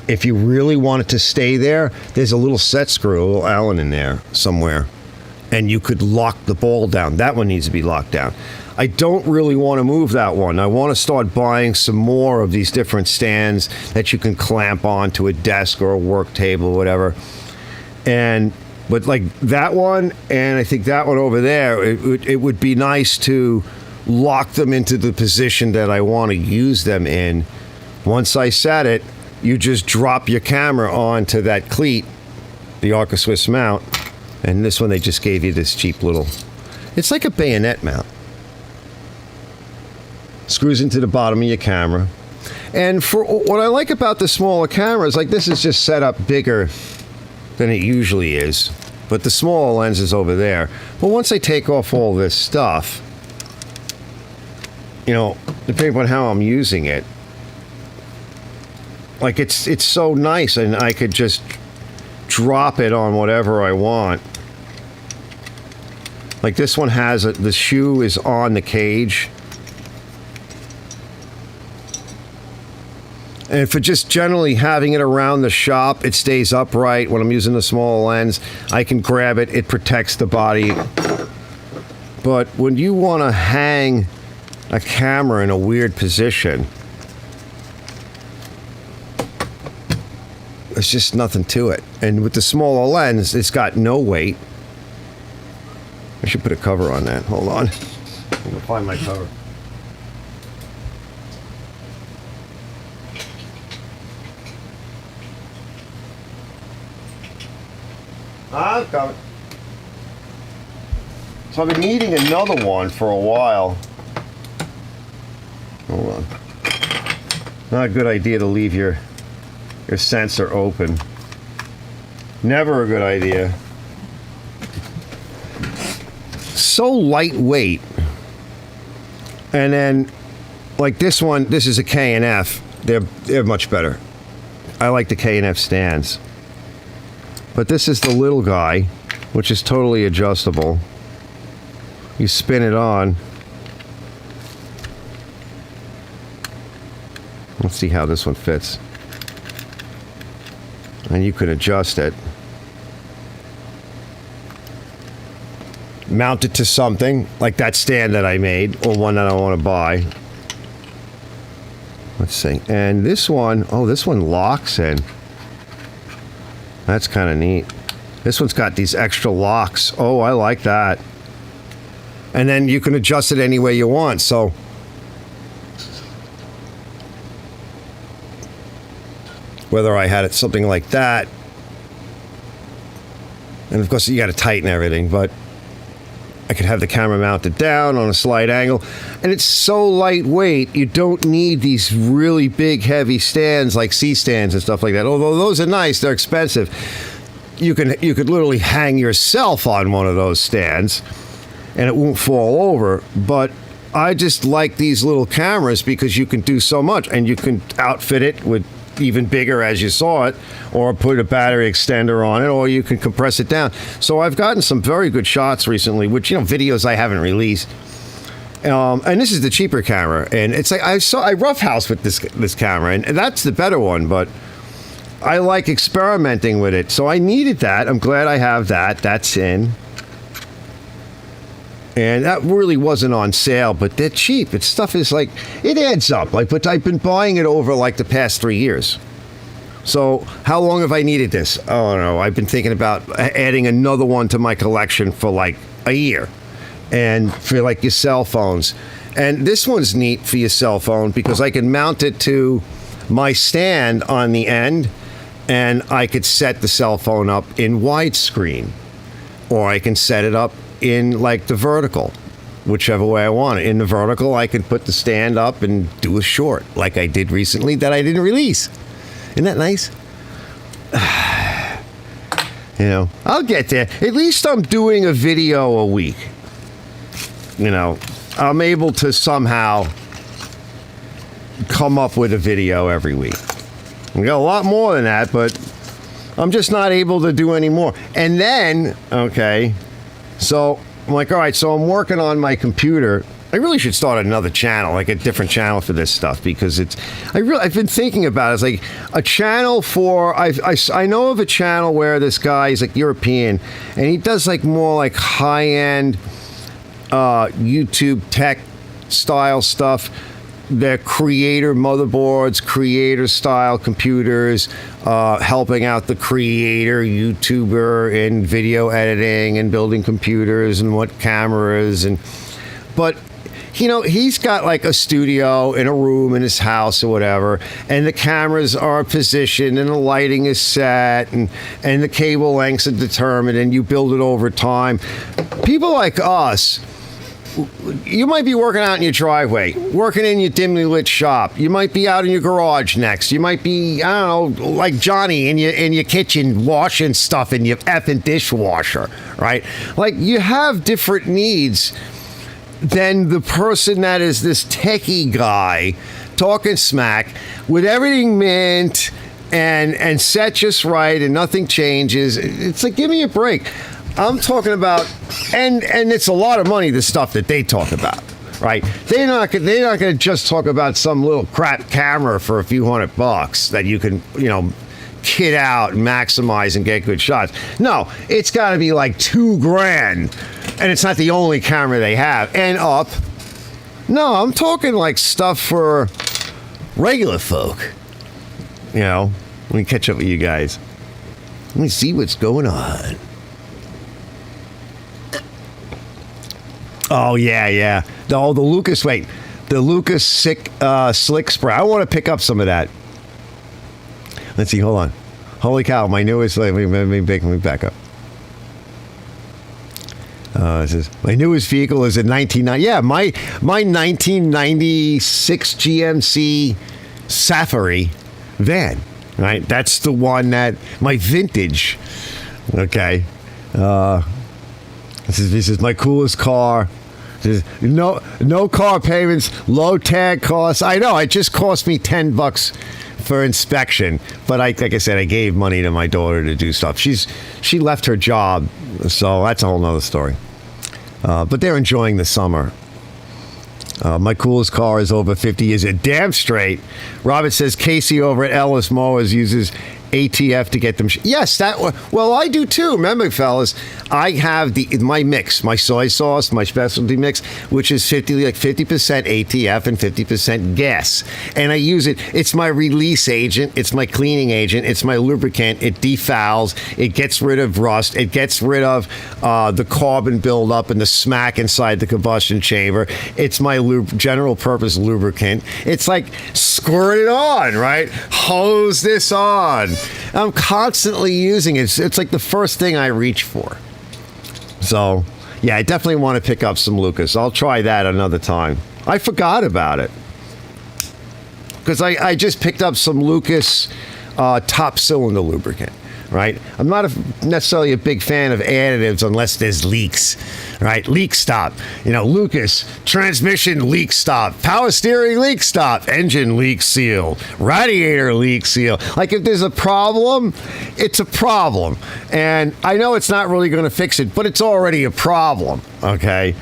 if you really want it to stay there, there's a little set screw, a little Allen in there somewhere, and you could lock the ball down. That one needs to be locked down. I don't really want to move that one. I want to start buying some more of these different stands that you can clamp onto a desk or a work table or whatever. But like that one, and I think that one over there, it would be nice to lock them into the position that I want to use them in. Once I set it, you just drop your camera onto that cleat, the Arca Swiss mount, and this one they just gave you this cheap little, it's like a bayonet mount. Screws into the bottom of your camera. And for what I like about the smaller cameras, like this is just set up bigger than it usually is, but the smaller lens is over there. But once I take off all this stuff, you know, depending on how I'm using it, like it's so nice, and I could just drop it on whatever I want. Like this one has the shoe is on the cage. And for just generally having it around the shop, it stays upright. When I'm using the small lens, I can grab it. It protects the body. But when you want to hang a camera in a weird position, there's just nothing to it. And with the smaller lens, it's got no weight. I should put a cover on that. Hold on. I'm going to find my cover. I'm coming. So I've been needing another one for a while. Hold on. Not a good idea to leave your sensor open. Never a good idea. So lightweight. And then, like this one, this is a K&F. They're much better. I like the K&F stands. But this is the little guy, which is totally adjustable. You spin it on. Let's see how this one fits. And you can adjust it. Mount it to something, like that stand that I made, or one that I want to buy. Let's see. And this one, oh, this one locks in. That's kind of neat. This one's got these extra locks. Oh, I like that. And then you can adjust it any way you want. So whether I had it something like that, and of course you got to tighten everything, but I could have the camera mounted down on a slight angle, and it's so lightweight, you don't need these really big heavy stands like C-stands and stuff like that. Although those are nice, they're expensive. You could literally hang yourself on one of those stands and it won't fall over. But I just like these little cameras because you can do so much, and you can outfit it with even bigger, as you saw it, or put a battery extender on it, or you can compress it down. So I've gotten some very good shots recently, which, you know, videos I haven't released. And this is the cheaper camera, and it's like I roughhouse with this camera, and that's the better one, but I like experimenting with it. So I needed that. I'm glad I have that. That's in. And that really wasn't on sale, but they're cheap. It's stuff is like, it adds up. Like, but I've been buying it over like the past 3 years. So how long have I needed this? Oh, no, I've been thinking about adding another one to my collection for like a year. And for like your cell phones. And this one's neat for your cell phone because I can mount it to my stand on the end, and I could set the cell phone up in widescreen, or I can set it up in like the vertical, whichever way I want it. In the vertical, I can put the stand up and do a short like I did recently that I didn't release. Isn't that nice? You know, I'll get there. At least I'm doing a video a week. You know, I'm able to somehow come up with a video every week. We got a lot more than that, but I'm just not able to do any more. And then, okay, so I'm like, all right, so I'm working on my computer. I really should start another channel, like a different channel for this stuff, because I've been thinking about it. It's like a channel for, I know of a channel where this guy is like European, and he does like more like high-end YouTube tech style stuff. They're creator motherboards, creator style computers, helping out the creator YouTuber in video editing and building computers and what cameras but you know, he's got like a studio in a room in his house or whatever, and the cameras are positioned and the lighting is set and the cable lengths are determined, and you build it over time. People like us, you might be working out in your driveway, working in your dimly lit shop. You might be out in your garage next. You might be, I don't know, like Johnny in your kitchen washing stuff in your effing dishwasher, right? Like, you have different needs than the person that is this techie guy talking smack with everything mint and set just right and nothing changes. It's like, give me a break. I'm talking about, and it's a lot of money, the stuff that they talk about, right? They're not going to just talk about some little crap camera for a few $100 that you can, you know, kit out and maximize and get good shots. No, it's got to be like $2,000, and it's not the only camera they have and up. No, I'm talking like stuff for regular folk. You know, let me catch up with you guys. Let me see what's going on. Oh, yeah. The Lucas, the Lucas Slick Spray. I want to pick up some of that. Let's see, hold on. Holy cow, my newest, let me back up. It says, my newest vehicle is a 1990. Yeah, my 1996 GMC Safari van, right? That's the one that, my vintage. Okay. This is my coolest car. No car payments, low tag costs. I know, it just cost me $10 for inspection, but like I said, I gave money to my daughter to do stuff. She left her job, so that's a whole nother story. But they're enjoying the summer. My coolest car is over 50 years. Damn straight. Robert says Casey over at Ellis Mowers uses ATF to get them. Yes, well, I do too. Remember, fellas, I have my mix, my soy sauce, my specialty mix, which is 50% ATF and 50% gas, and I use it. It's my release agent. It's my cleaning agent. It's my lubricant. It defouls. It gets rid of rust. It gets rid of the carbon buildup and the smack inside the combustion chamber. It's my general purpose lubricant. It's like squirt it on, right? Hose this on. I'm constantly using it. It's like the first thing I reach for. So, yeah, I definitely want to pick up some Lucas. I'll try that another time. I forgot about it. Because I just picked up some Lucas top cylinder lubricant, right? I'm not necessarily a big fan of additives unless there's leaks, right? Leak stop. You know, Lucas, transmission leak stop, power steering leak stop, engine leak seal, radiator leak seal. Like, if there's a problem, it's a problem. And I know it's not really going to fix it, but it's already a problem, okay?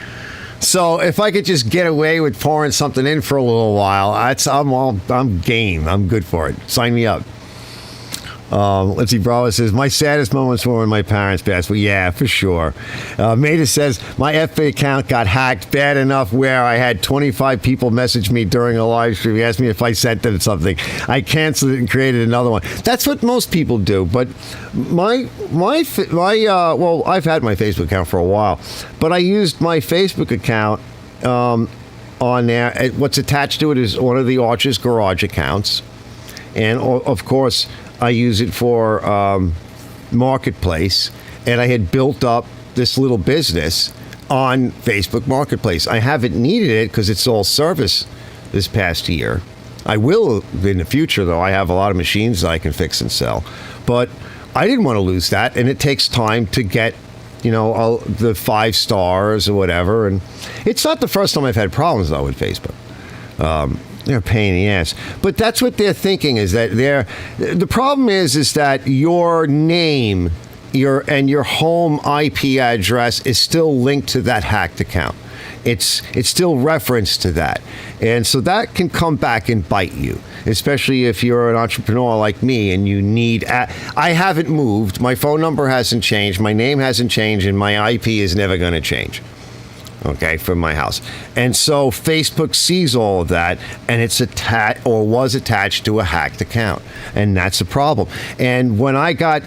So if I could just get away with pouring something in for a little while, I'm game. I'm good for it. Sign me up. Let's see, Bravo says, my saddest moments were when my parents passed. Well, yeah, for sure. Maida says, my FB account got hacked bad enough where I had 25 people message me during a live stream. He asked me if I sent them something. I canceled it and created another one. That's what most people do. But well, I've had my Facebook account for a while, but I used my Facebook account on there. What's attached to it is one of the Archer's Garage accounts. And, of course, I use it for Marketplace, and I had built up this little business on Facebook Marketplace. I haven't needed it because it's all service this past year. I will in the future, though. I have a lot of machines that I can fix and sell. But I didn't want to lose that, and it takes time to get, the 5 stars or whatever. And it's not the first time I've had problems, though, with Facebook. They're a pain in the ass. But that's what they're thinking, is that the problem is that your name your home IP address is still linked to that hacked account. It's still referenced to that. And so that can come back and bite you, especially if you're an entrepreneur like me and you need... I haven't moved. My phone number hasn't changed. My name hasn't changed. And my IP is never going to change. Okay, from my house. And so Facebook sees all of that, and it's attached or was attached to a hacked account. And that's a problem. And when I got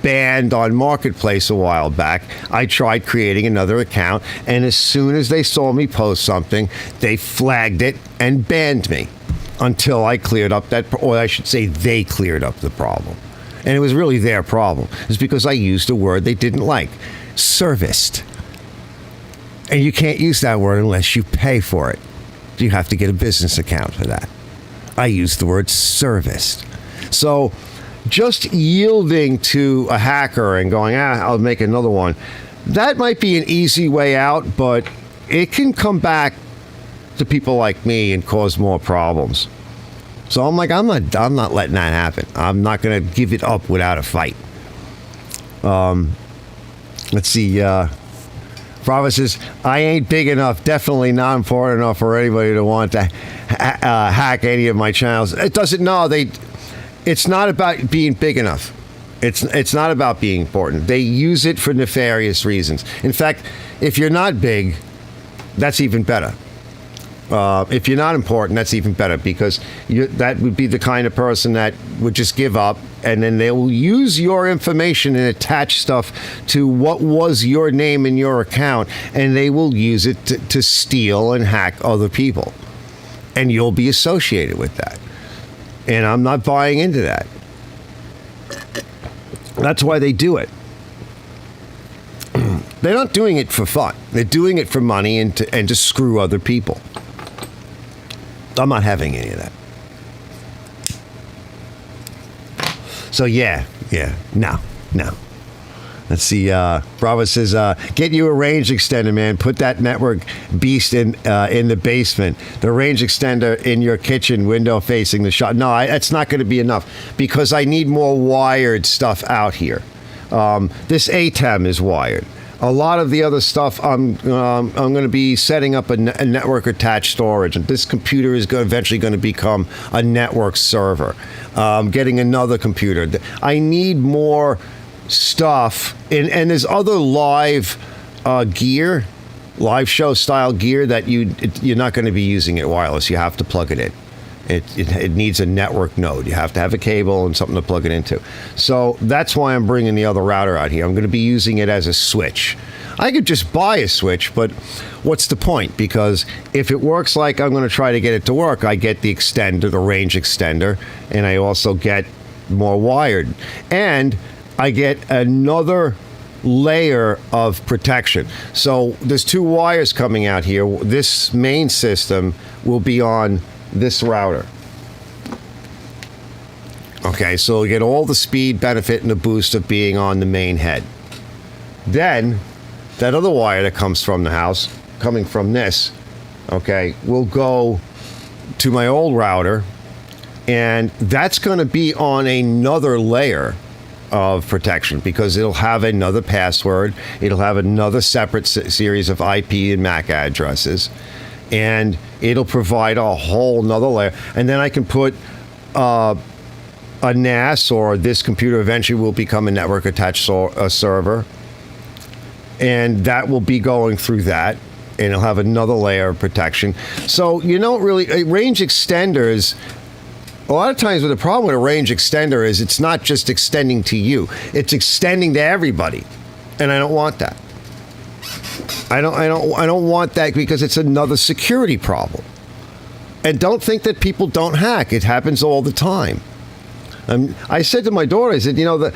banned on Marketplace a while back, I tried creating another account, and as soon as they saw me post something, they flagged it and banned me until I cleared up that, or I should say they cleared up the problem. And it was really their problem. It's because I used a word they didn't like. Serviced. And you can't use that word unless you pay for it. You have to get a business account for that. I use the word serviced. So just yielding to a hacker and going, I'll make another one, that might be an easy way out, but it can come back to people like me and cause more problems. So I'm like, I'm not letting that happen. I'm not going to give it up without a fight. Let's see. Bravo says, I ain't big enough, definitely not important enough for anybody to want to hack any of my channels. It doesn't, it's not about being big enough. It's not about being important. They use it for nefarious reasons. In fact, if you're not big, that's even better. If you're not important, that's even better, because that would be the kind of person that would just give up, and then they will use your information and attach stuff to what was your name in your account, and they will use it to steal and hack other people. And you'll be associated with that. And I'm not buying into that. That's why they do it. They're not doing it for fun. They're doing it for money and to screw other people. I'm not having any of that. So no. Let's see. Bravo says, get you a range extender, man. Put that network beast in the basement. The range extender in your kitchen window facing the shop. No, that's not going to be enough, because I need more wired stuff out here. This ATEM is wired. A lot of the other stuff, I'm going to be setting up a network attached storage, and this computer is eventually going to become a network server. Getting another computer. I need more stuff, and there's other live gear, live show style gear that you're not going to be using it wireless. You have to plug it in. It needs a network node. You have to have a cable and something to plug it into. So that's why I'm bringing the other router out here. I'm going to be using it as a switch. I could just buy a switch, but what's the point? Because if it works like I'm going to try to get it to work, I get the extender, the range extender, and I also get more wired. And I get another layer of protection. So there's two wires coming out here. This main system will be on this router. Okay, so you get all the speed benefit and the boost of being on the main head. Then that other wire that comes from the house, coming from this, okay, will go to my old router, and that's going to be on another layer of protection, because it'll have another password, it'll have another separate series of IP and MAC addresses, and it'll provide a whole nother layer. And then I can put a NAS, or this computer eventually will become a network attached server, and that will be going through that, and it'll have another layer of protection. So you don't really, range extenders, a lot of times what the problem with a range extender is it's not just extending to you, it's extending to everybody, and I don't want that. I don't want that, because it's another security problem. And don't think that people don't hack. It happens all the time. I said to my daughter, I said, the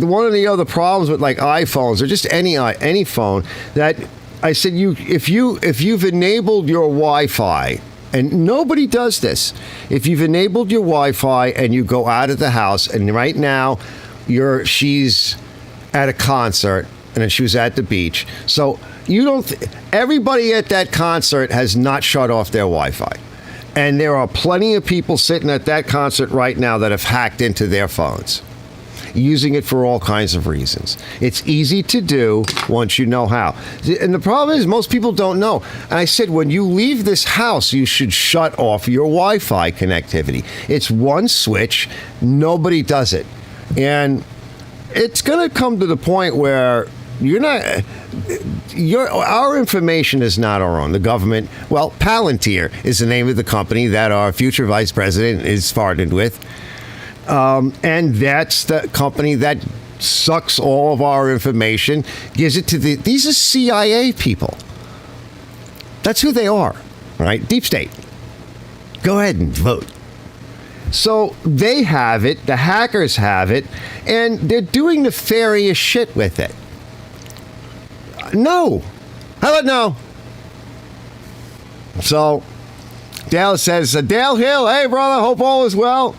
one of the other problems with like iPhones, or just any phone, that I said, if you've enabled your Wi-Fi, and nobody does this, if you've enabled your Wi-Fi and you go out of the house, and right now she's at a concert, and then she was at the beach. So everybody at that concert has not shut off their Wi-Fi. And there are plenty of people sitting at that concert right now that have hacked into their phones, using it for all kinds of reasons. It's easy to do once you know how. And the problem is most people don't know. And I said, when you leave this house, you should shut off your Wi-Fi connectivity. It's one switch. Nobody does it. And it's going to come to the point where our information is not our own. The government, well, Palantir is the name of the company that our future vice president is partnered with. And that's the company that sucks all of our information, gives it to these are CIA people. That's who they are, right? Deep state. Go ahead and vote. So they have it, the hackers have it, and they're doing nefarious shit with it. No. How about no? So Dale says, Dale Hill, hey brother, hope all is well.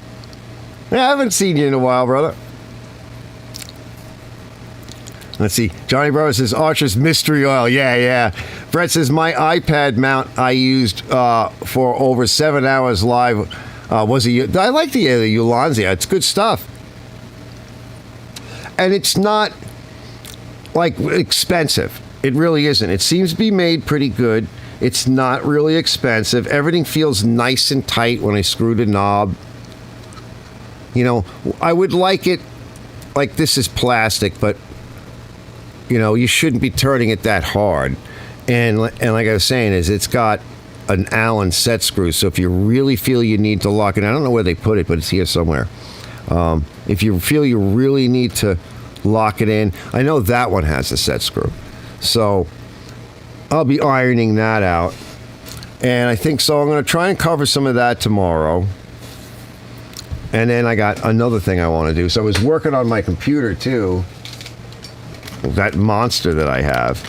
I haven't seen you in a while, brother. Let's see. Johnny Brother says, Archer's Mystery Oil. Yeah. Brett says, my iPad mount I used for over 7 hours live was I like the Ulanzia. It's good stuff. And it's not, like, expensive. It really isn't. It seems to be made pretty good. It's not really expensive. Everything feels nice and tight when I screw the knob. You know, I would like it, like this is plastic, but, you know, you shouldn't be turning it that hard. And like I was saying, it's got an Allen set screw, so if you really feel you need to lock it, I don't know where they put it, but it's here somewhere. If you feel you really need to lock it in, I know that one has a set screw. So I'll be ironing that out. And I think so. I'm going to try and cover some of that tomorrow. And then I got another thing I want to do. So I was working on my computer, too. That monster that I have.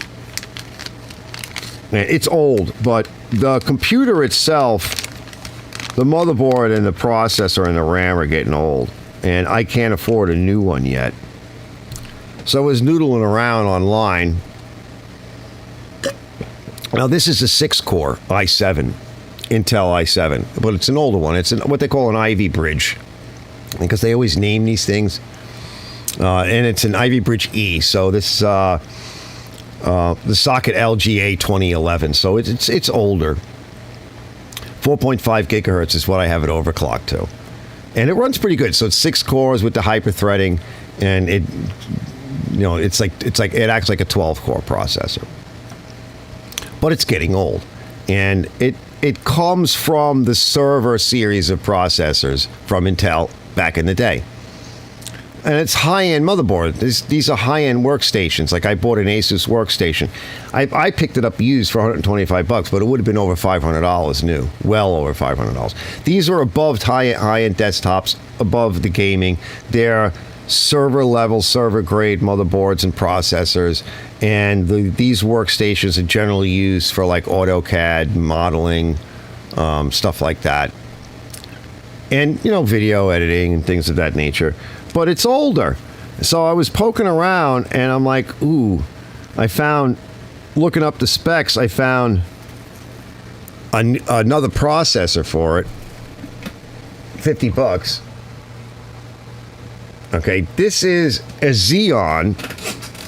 It's old, but the computer itself, the motherboard and the processor and the RAM are getting old. And I can't afford a new one yet. So I was noodling around online. Now, this is a 6-core i7, Intel i7, but it's an older one. It's what they call an Ivy Bridge, because they always name these things. And it's an Ivy Bridge E. So this the socket LGA 2011. So it's older. 4.5 gigahertz is what I have it overclocked to, and it runs pretty good. So it's 6 cores with the hyper threading, and it acts like a 12-core processor. But it's getting old, and it comes from the server series of processors from Intel back in the day. And it's high-end motherboard. These are high-end workstations. Like I bought an Asus workstation. I picked it up used for $125, but it would have been over $500 new. Well over $500. These are above high-end desktops, above the gaming. They're server-level, server-grade motherboards and processors. And these workstations are generally used for like AutoCAD, modeling, stuff like that. And, video editing and things of that nature. But it's older. So I was poking around and I'm like, ooh, looking up the specs, I found another processor for it. $50. Okay, this is a Xeon,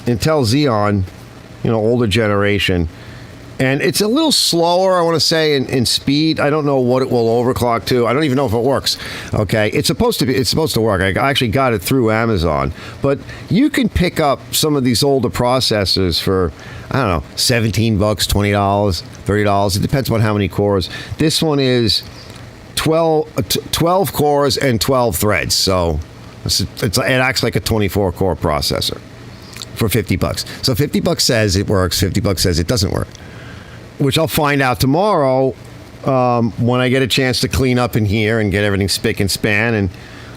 Intel Xeon, older generation. And it's a little slower, I want to say, in speed. I don't know what it will overclock to. I don't even know if it works. Okay, it's supposed to work. I actually got it through Amazon. But you can pick up some of these older processors for, I don't know, $17, $20, $30. It depends on how many cores. This one is 12 cores and 12 threads. So it acts like a 24-core processor for $50. So $50 says it works. $50 says it doesn't work. Which I'll find out tomorrow when I get a chance to clean up in here and get everything spick and span and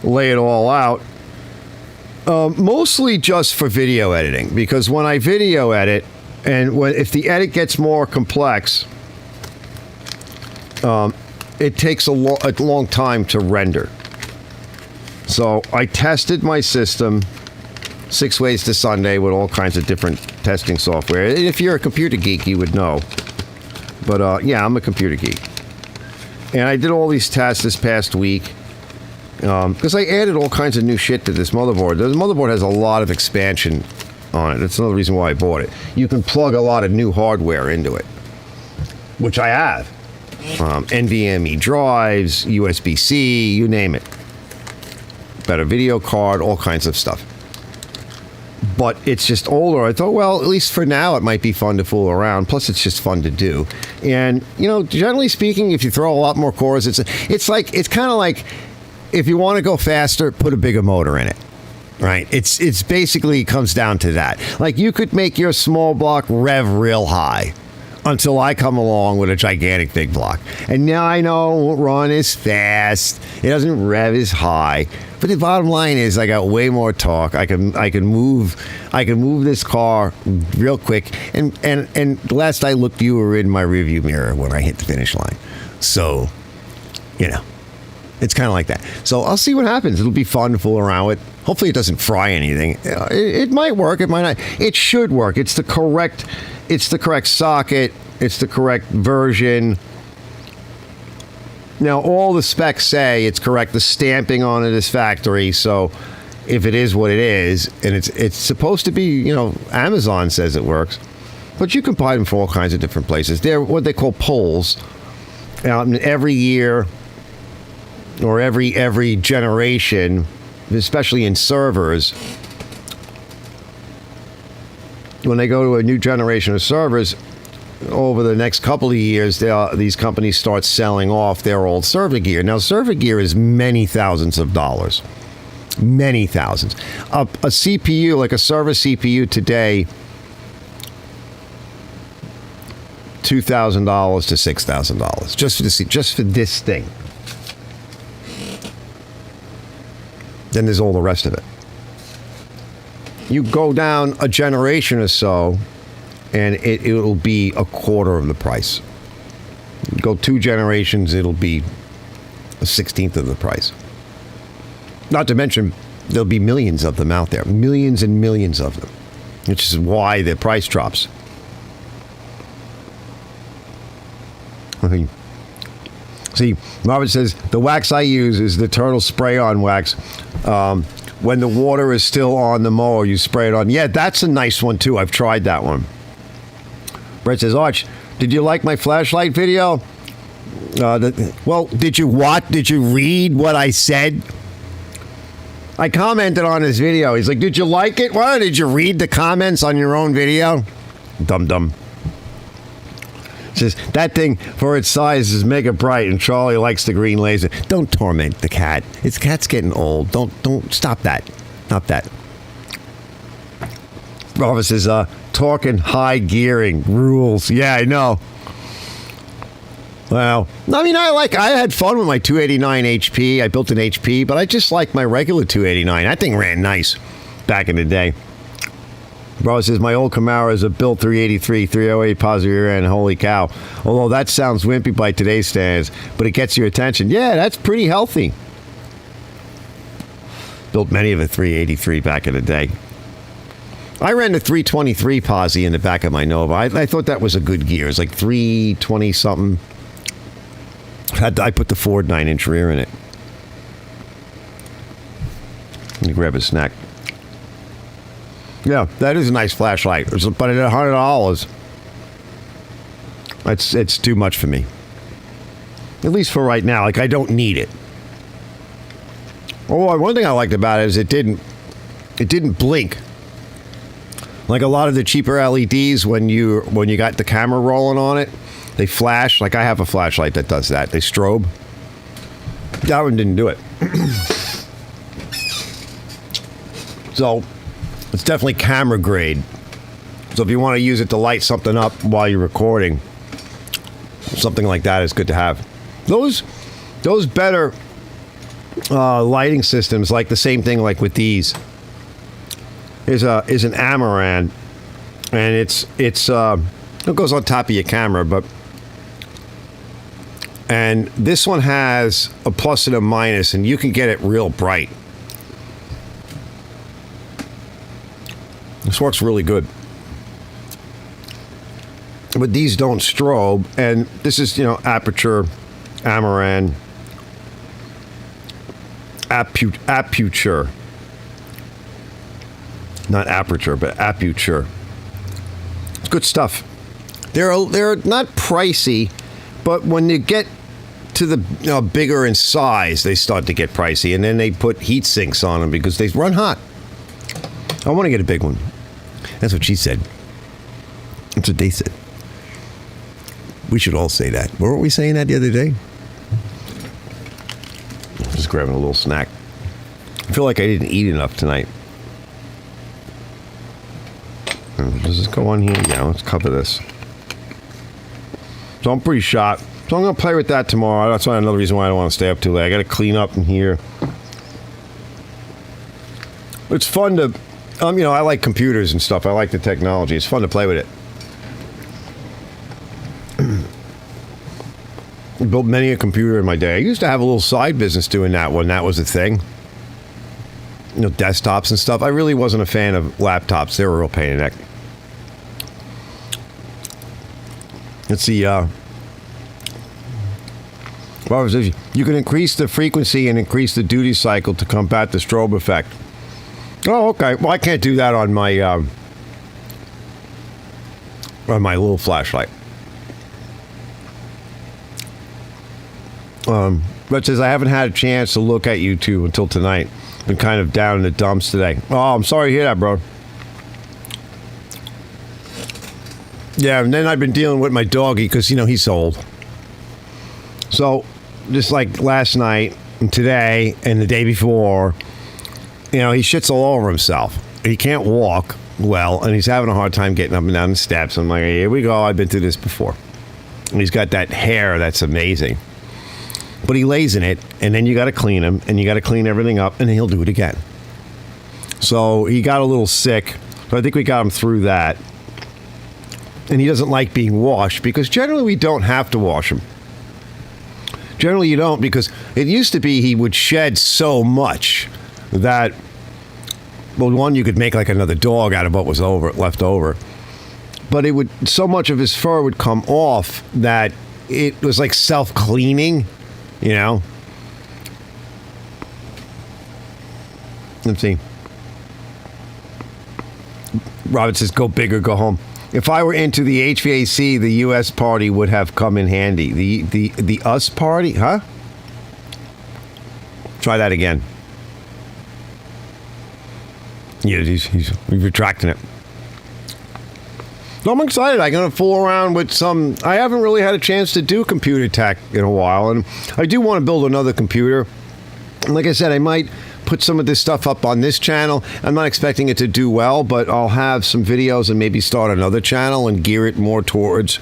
lay it all out. Mostly just for video editing, because when I video edit, and if the edit gets more complex, it takes a long time to render. So I tested my system 6 ways to Sunday with all kinds of different testing software. If you're a computer geek, you would know. But, yeah, I'm a computer geek. And I did all these tests this past week because I added all kinds of new shit to this motherboard. The motherboard has a lot of expansion on it. That's another reason why I bought it. You can plug a lot of new hardware into it, which I have. NVMe drives, USB-C, you name it. Better video card, all kinds of stuff. But it's just older. I thought, well, at least for now, it might be fun to fool around. Plus, it's just fun to do. And, you know, generally speaking, if you throw a lot more cores, it's kind of like if you want to go faster, put a bigger motor in it. Right? It's basically comes down to that. Like, you could make your small block rev real high until I come along with a gigantic big block. And now I know it won't run as fast. It doesn't rev as high. But the bottom line is I got way more torque. I can move this car real quick. And last I looked, you were in my rearview mirror when I hit the finish line. So, you know, it's kind of like that. So I'll see what happens. It'll be fun to fool around with. Hopefully it doesn't fry anything. It might work. It might not. It should work. It's the correct socket. It's the correct version. Now, all the specs say it's correct. The stamping on it is factory. So if it is what it is, and it's supposed to be, you know, Amazon says it works. But you can buy them from all kinds of different places. They're what they call polls. Every year or every generation, especially in servers, when they go to a new generation of servers, over the next couple of years, these companies start selling off their old server gear. Now, server gear is many thousands of dollars. Many thousands. A CPU, like a server CPU today, $2,000 to $6,000 just for this thing. Then there's all the rest of it. You go down a generation or so, and it'll be a quarter of the price. Go 2 generations, it'll be a 16th of the price. Not to mention, there'll be millions of them out there. Millions and millions of them. Which is why the price drops. I mean, see, Robert says, the wax I use is the turtle spray-on wax. When the water is still on the mower, you spray it on. Yeah, that's a nice one, too. I've tried that one. Brett says, Arch, did you like my flashlight video? Well, did you what? Did you read what I said? I commented on his video. He's like, did you like it? What? Did you read the comments on your own video? Dum-dum. Says, that thing, for its size, is mega bright, and Charlie likes the green laser. Don't torment the cat. Its cat's getting old. Don't stop that. Stop that. Robert says, talking high gearing rules. Yeah, I know. Well, I mean, I had fun with my 289 HP. I built an HP, but I just like my regular 289. That thing ran nice back in the day. Robert says, my old Camaro is a built 383, 308 positive rear end. Holy cow. Although that sounds wimpy by today's standards, but it gets your attention. Yeah, that's pretty healthy. Built many of a 383 back in the day. I ran the 323 posi in the back of my Nova. I thought that was a good gear. It's like 320-something. I put the Ford 9-inch rear in it. Let me grab a snack. Yeah, that is a nice flashlight. But at $100, it's too much for me. At least for right now. Like, I don't need it. Oh, one thing I liked about it is it didn't blink. Like a lot of the cheaper LEDs, when you got the camera rolling on it, they flash. Like I have a flashlight that does that. They strobe. That one didn't do it. So it's definitely camera grade. So if you want to use it to light something up while you're recording, something like that is good to have. Those better lighting systems, like the same thing like with these, is an Amaran, and it goes on top of your camera, and this one has a plus and a minus, and you can get it real bright. This works really good. But these don't strobe, and this is, aperture Amaran, Aputure. Not aperture, but Aputure. It's good stuff. They're not pricey, but when you get to the bigger in size, they start to get pricey, and then they put heat sinks on them because they run hot. I want to get a big one. That's what she said. That's what they said. We should all say that. Weren't we saying that the other day? Just grabbing a little snack. I feel like I didn't eat enough tonight. Does this go on here? Yeah, let's cover this. So I'm pretty shot. So I'm going to play with that tomorrow. That's why another reason why I don't want to stay up too late. I got to clean up in here. It's fun to, I like computers and stuff. I like the technology. It's fun to play with it. I built many a computer in my day. I used to have a little side business doing that when that was a thing. Desktops and stuff. I really wasn't a fan of laptops. They were a real pain in the neck. Let's see. You can increase the frequency and increase the duty cycle to combat the strobe effect. Oh, okay. Well, I can't do that on my little flashlight. But says I haven't had a chance to look at YouTube until tonight. Been kind of down in the dumps today. Oh, I'm sorry to hear that, bro. Yeah, and then I've been dealing with my doggy because, he's old. So, just like last night and today and the day before, he shits all over himself. He can't walk well, and he's having a hard time getting up and down the steps. I'm like, here we go. I've been through this before. And he's got that hair that's amazing. But he lays in it, and then you got to clean him, and you got to clean everything up, and then he'll do it again. So he got a little sick, so I think we got him through that. And he doesn't like being washed, because generally we don't have to wash him. Generally you don't, because it used to be he would shed so much that, well, one, you could make like another dog out of what was left over. But so much of his fur would come off that it was like self-cleaning. Let's see. Robert says, go big or go home. If I were into the HVAC, the U.S. party would have come in handy. The us party? Huh? Try that again. Yeah, he's retracting it. So I'm excited. I'm going to fool around with some. I haven't really had a chance to do computer tech in a while, and I do want to build another computer. And like I said, I might put some of this stuff up on this channel. I'm not expecting it to do well, but I'll have some videos and maybe start another channel and gear it more towards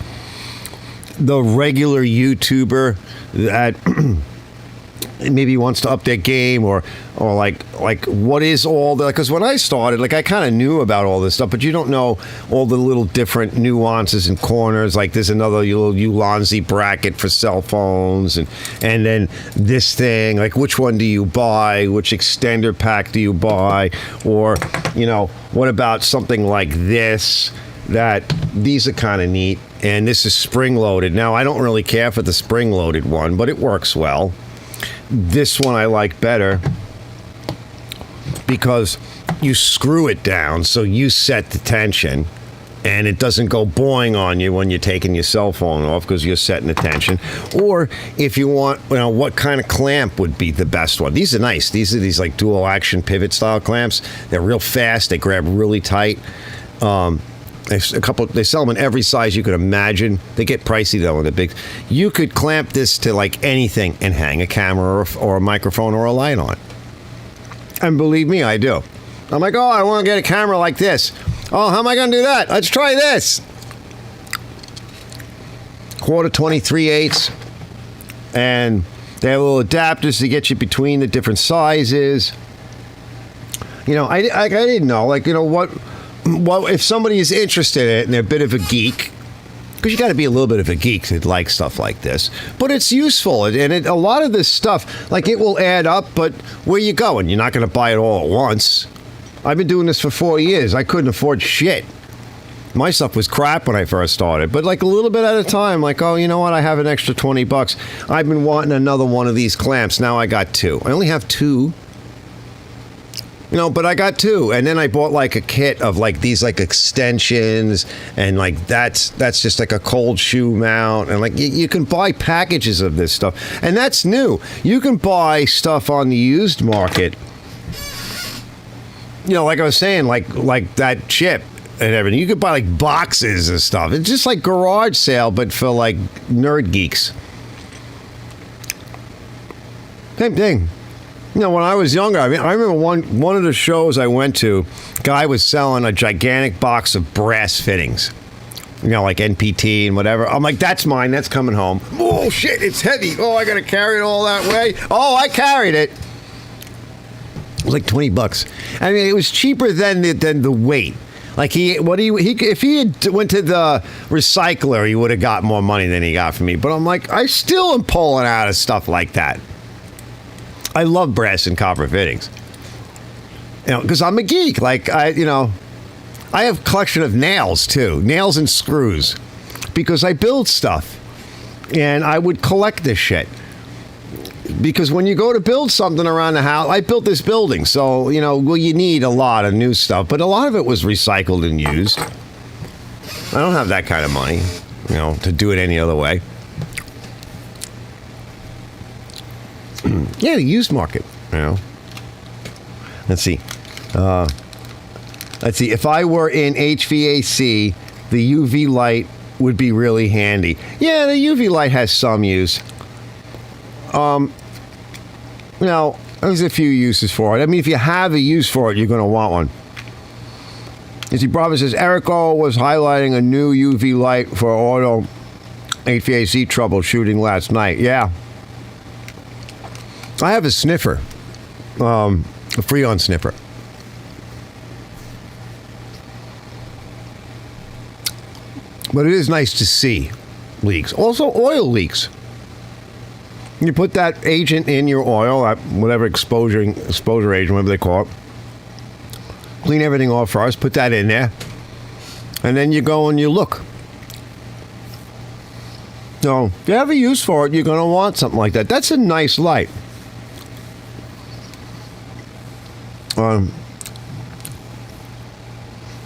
the regular YouTuber that maybe wants to up their game or like what is all the, because when I started, like, I kind of knew about all this stuff, but you don't know all the little different nuances and corners. Like there's another little Ulanzi bracket for cell phones, and then this thing, like which one do you buy, which extender pack do you buy, or what about something like this, that these are kind of neat, and this is spring loaded. Now I don't really care for the spring loaded one, but it works well. This one I like better because you screw it down so you set the tension and it doesn't go boing on you when you're taking your cell phone off because you're setting the tension. Or if you want, what kind of clamp would be the best one? These are nice. These are these like dual action pivot style clamps. They're real fast. They grab really tight. They sell them in every size you could imagine. They get pricey though in the big. You could clamp this to like anything and hang a camera or a microphone or a light on. And believe me, I do. I'm like, oh, I want to get a camera like this. Oh, how am I going to do that? Let's try this. 1/4 and they have little adapters to get you between the different sizes. I didn't know, what if somebody is interested in it and they're a bit of a geek, because you got to be a little bit of a geek to like stuff like this, but it's useful, and a lot of this stuff, like, it will add up, but where you going? You're not going to buy it all at once. I've been doing this for 4 years. I couldn't afford shit. My stuff was crap when I first started, but like a little bit at a time, like, oh, you know what? I have an extra $20. I've been wanting another one of these clamps. Now I got 2. I only have 2. You know, but I got 2, and then I bought like a kit of like these like extensions, and like that's just like a cold shoe mount, and like you can buy packages of this stuff, and that's new. You can buy stuff on the used market. You know, like I was saying, like that chip and everything. You could buy like boxes and stuff. It's just like garage sale, but for like nerd geeks. Same thing. You know, when I was younger, I mean, I remember one of the shows I went to, guy was selling a gigantic box of brass fittings. You know, like NPT and whatever. I'm like, that's mine. That's coming home. Oh, shit, it's heavy. Oh, I got to carry it all that way. Oh, I carried it. It was like $20. I mean, it was cheaper than the weight. Like if he had went to the recycler, he would have got more money than he got from me. But I'm like, I still am pulling out of stuff like that. I love brass and copper fittings. You know, because I'm a geek. Like I have a collection of nails too, nails and screws, because I build stuff, and I would collect this shit. Because when you go to build something around the house, I built this building, so you need a lot of new stuff, but a lot of it was recycled and used. I don't have that kind of money, to do it any other way. Yeah, the used market, Let's see. If I were in HVAC, the UV light would be really handy. Yeah, the UV light has some use. There's a few uses for it. I mean, if you have a use for it, you're going to want one. You see, Bravo says, Erico was highlighting a new UV light for auto HVAC troubleshooting last night. Yeah. I have a sniffer, a Freon sniffer. But it is nice to see leaks. Also, oil leaks. You put that agent in your oil, whatever exposure agent, whatever they call it. Clean everything off first, put that in there. And then you go and you look. So, if you have a use for it, you're going to want something like that. That's a nice light.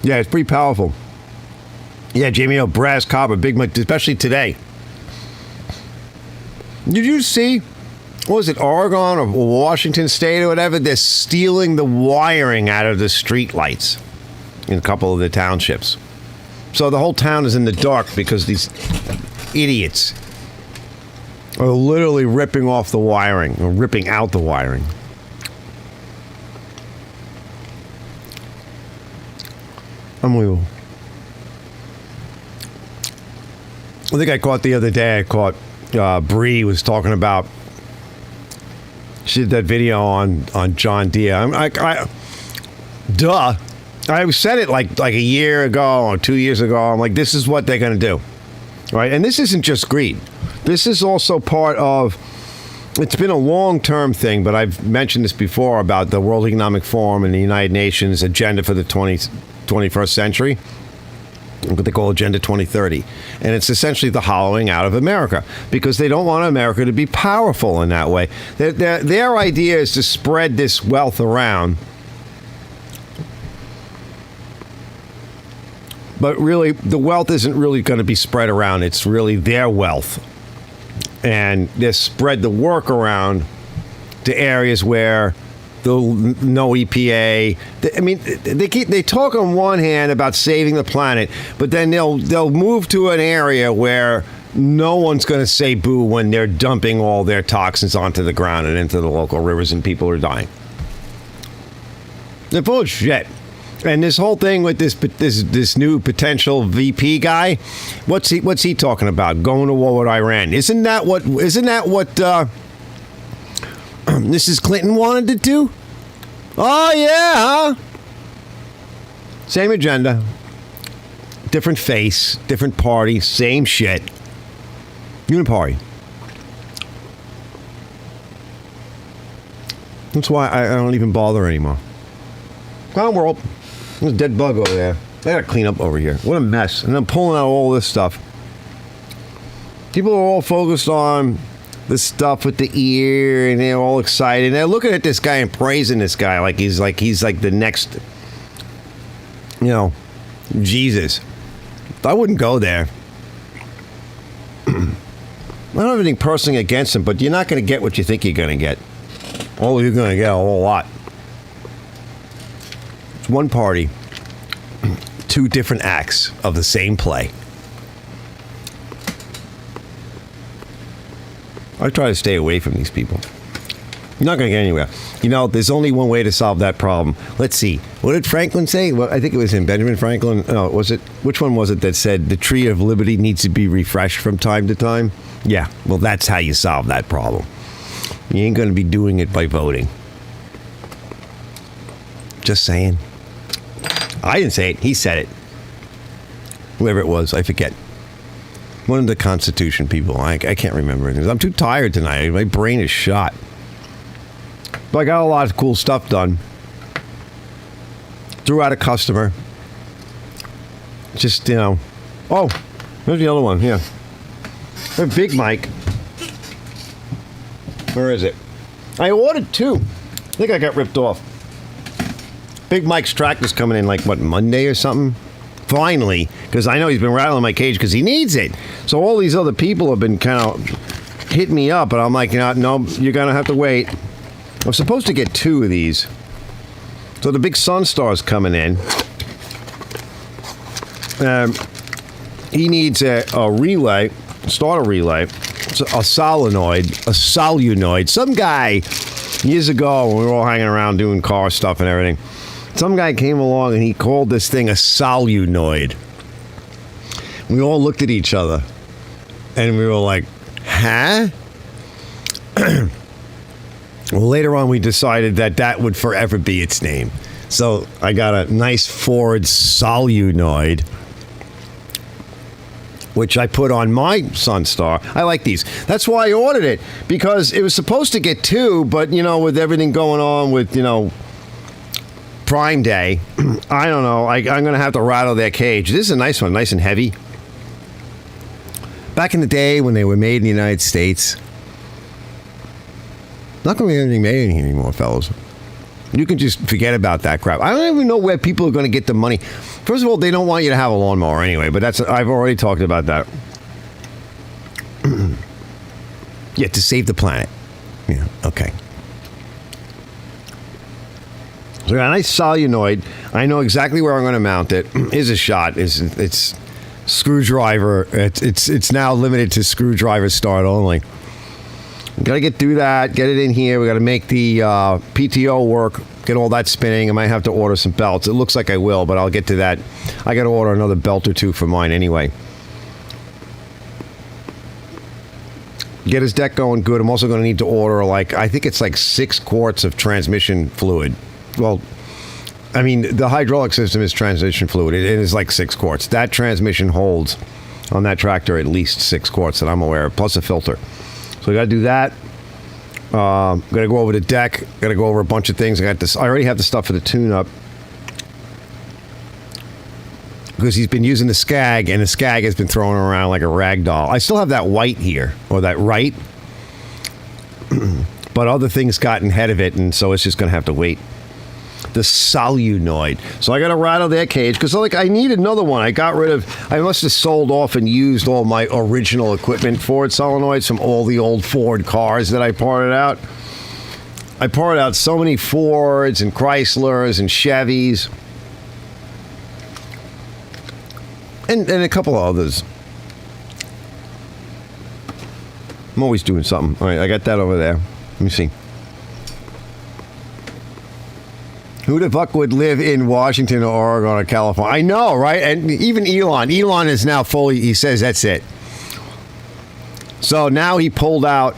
Yeah, it's pretty powerful. Yeah, Jamie, brass, copper, big, especially today. Did you see, what was it, Oregon or Washington State or whatever? They're stealing the wiring out of the street lights in a couple of the townships. So the whole town is in the dark because these idiots are literally ripping off the wiring or ripping out the wiring. Unbelievable. I think I caught the other day, Bree was talking about, she did that video on John Deere. I said it like a year ago or 2 years ago. I'm like, this is what they're going to do. Right? And this isn't just greed. This is also part of, it's been a long-term thing, but I've mentioned this before about the World Economic Forum and the United Nations agenda for the 21st century. What they call Agenda 2030. And it's essentially the hollowing out of America because they don't want America to be powerful in that way. Their idea is to spread this wealth around. But really, the wealth isn't really going to be spread around. It's really their wealth. And they spread the work around to areas where no EPA. They talk on one hand about saving the planet, but then they'll move to an area where no one's going to say boo when they're dumping all their toxins onto the ground and into the local rivers and people are dying. They're full of shit. And this whole thing with this new potential VP guy, what's he talking about? Going to war with Iran? Isn't that what Mrs. Clinton wanted to do? Oh, yeah, huh? Same agenda. Different face, different party, same shit. Uniparty. That's why I don't even bother anymore. Come on, world. There's a dead bug over there. I gotta clean up over here. What a mess. And I'm pulling out all this stuff. People are all focused on the stuff with the ear, and they're all excited. And they're looking at this guy and praising this guy like he's like the next, Jesus. I wouldn't go there. I don't have anything personally against him, but you're not going to get what you think you're going to get. Oh, you're going to get a whole lot. It's one party, two different acts of the same play. I try to stay away from these people. You're not going to get anywhere. There's only one way to solve that problem. Let's see. What did Franklin say? Well, I think it was in Benjamin Franklin. No, was it? Which one was it that said the tree of liberty needs to be refreshed from time to time? Yeah, well, that's how you solve that problem. You ain't going to be doing it by voting. Just saying. I didn't say it. He said it. Whoever it was, I forget. One of the Constitution people. I can't remember it. I'm too tired tonight. My brain is shot. But I got a lot of cool stuff done. Threw out a customer. Just, Oh, there's the other one. Here. A big mic. Where is it? I ordered two. I think I got ripped off. Big Mike's tractor's coming in Monday or something? Finally, because I know he's been rattling my cage because he needs it. So all these other people have been kind of hitting me up, but I'm like, no, you're going to have to wait. I'm supposed to get two of these. So the big Sunstar's coming in. He needs a relay, starter relay, a solenoid. Some guy, years ago, when we were all hanging around doing car stuff and everything, some guy came along and he called this thing a solenoid. We all looked at each other and we were like, huh? Well, later on we decided that would forever be its name. So I got a nice Ford solenoid, which I put on my Sunstar. I like these. That's why I ordered it, because it was supposed to get two, but, with everything going on with, Prime Day, I don't know. I'm going to have to rattle their cage. This is a nice one, nice and heavy. Back in the day when they were made in the United States, not going to be anything made in here anymore, fellas. You can just forget about that crap. I don't even know where people are going to get the money. First of all, they don't want you to have a lawnmower anyway, but I've already talked about that. Yeah, to save the planet. Yeah, okay. So I got a nice solenoid. I know exactly where I'm going to mount it. Here's a shot. It's screwdriver. It's now limited to screwdriver start only. Got to do that. Get it in here. We got to make the PTO work. Get all that spinning. I might have to order some belts. It looks like I will, but I'll get to that. I got to order another belt or two for mine anyway. Get his deck going good. I'm also going to need to order I think it's 6 quarts of transmission fluid. Well, I mean, the hydraulic system is transmission fluid. It is 6 quarts. That transmission holds on that tractor at least 6 quarts that I'm aware of, plus a filter. So I got to do that. Got to go over the deck. Got to go over a bunch of things. I already have the stuff for the tune-up, because he's been using the Skag, and the Skag has been throwing around like a rag doll. I still have that white here, or that right, but other things gotten ahead of it, and so it's just going to have to wait. The solenoid. So I got to rattle their cage, because I need another one. I must have sold off and used all my original equipment, Ford solenoids, from all the old Ford cars that I parted out. I parted out so many Fords and Chryslers and Chevys. And a couple of others. I'm always doing something. All right, I got that over there. Let me see. Who the fuck would live in Washington or Oregon or California? I know, right? And even Elon. Elon is now fully, he says that's it. So now he pulled out,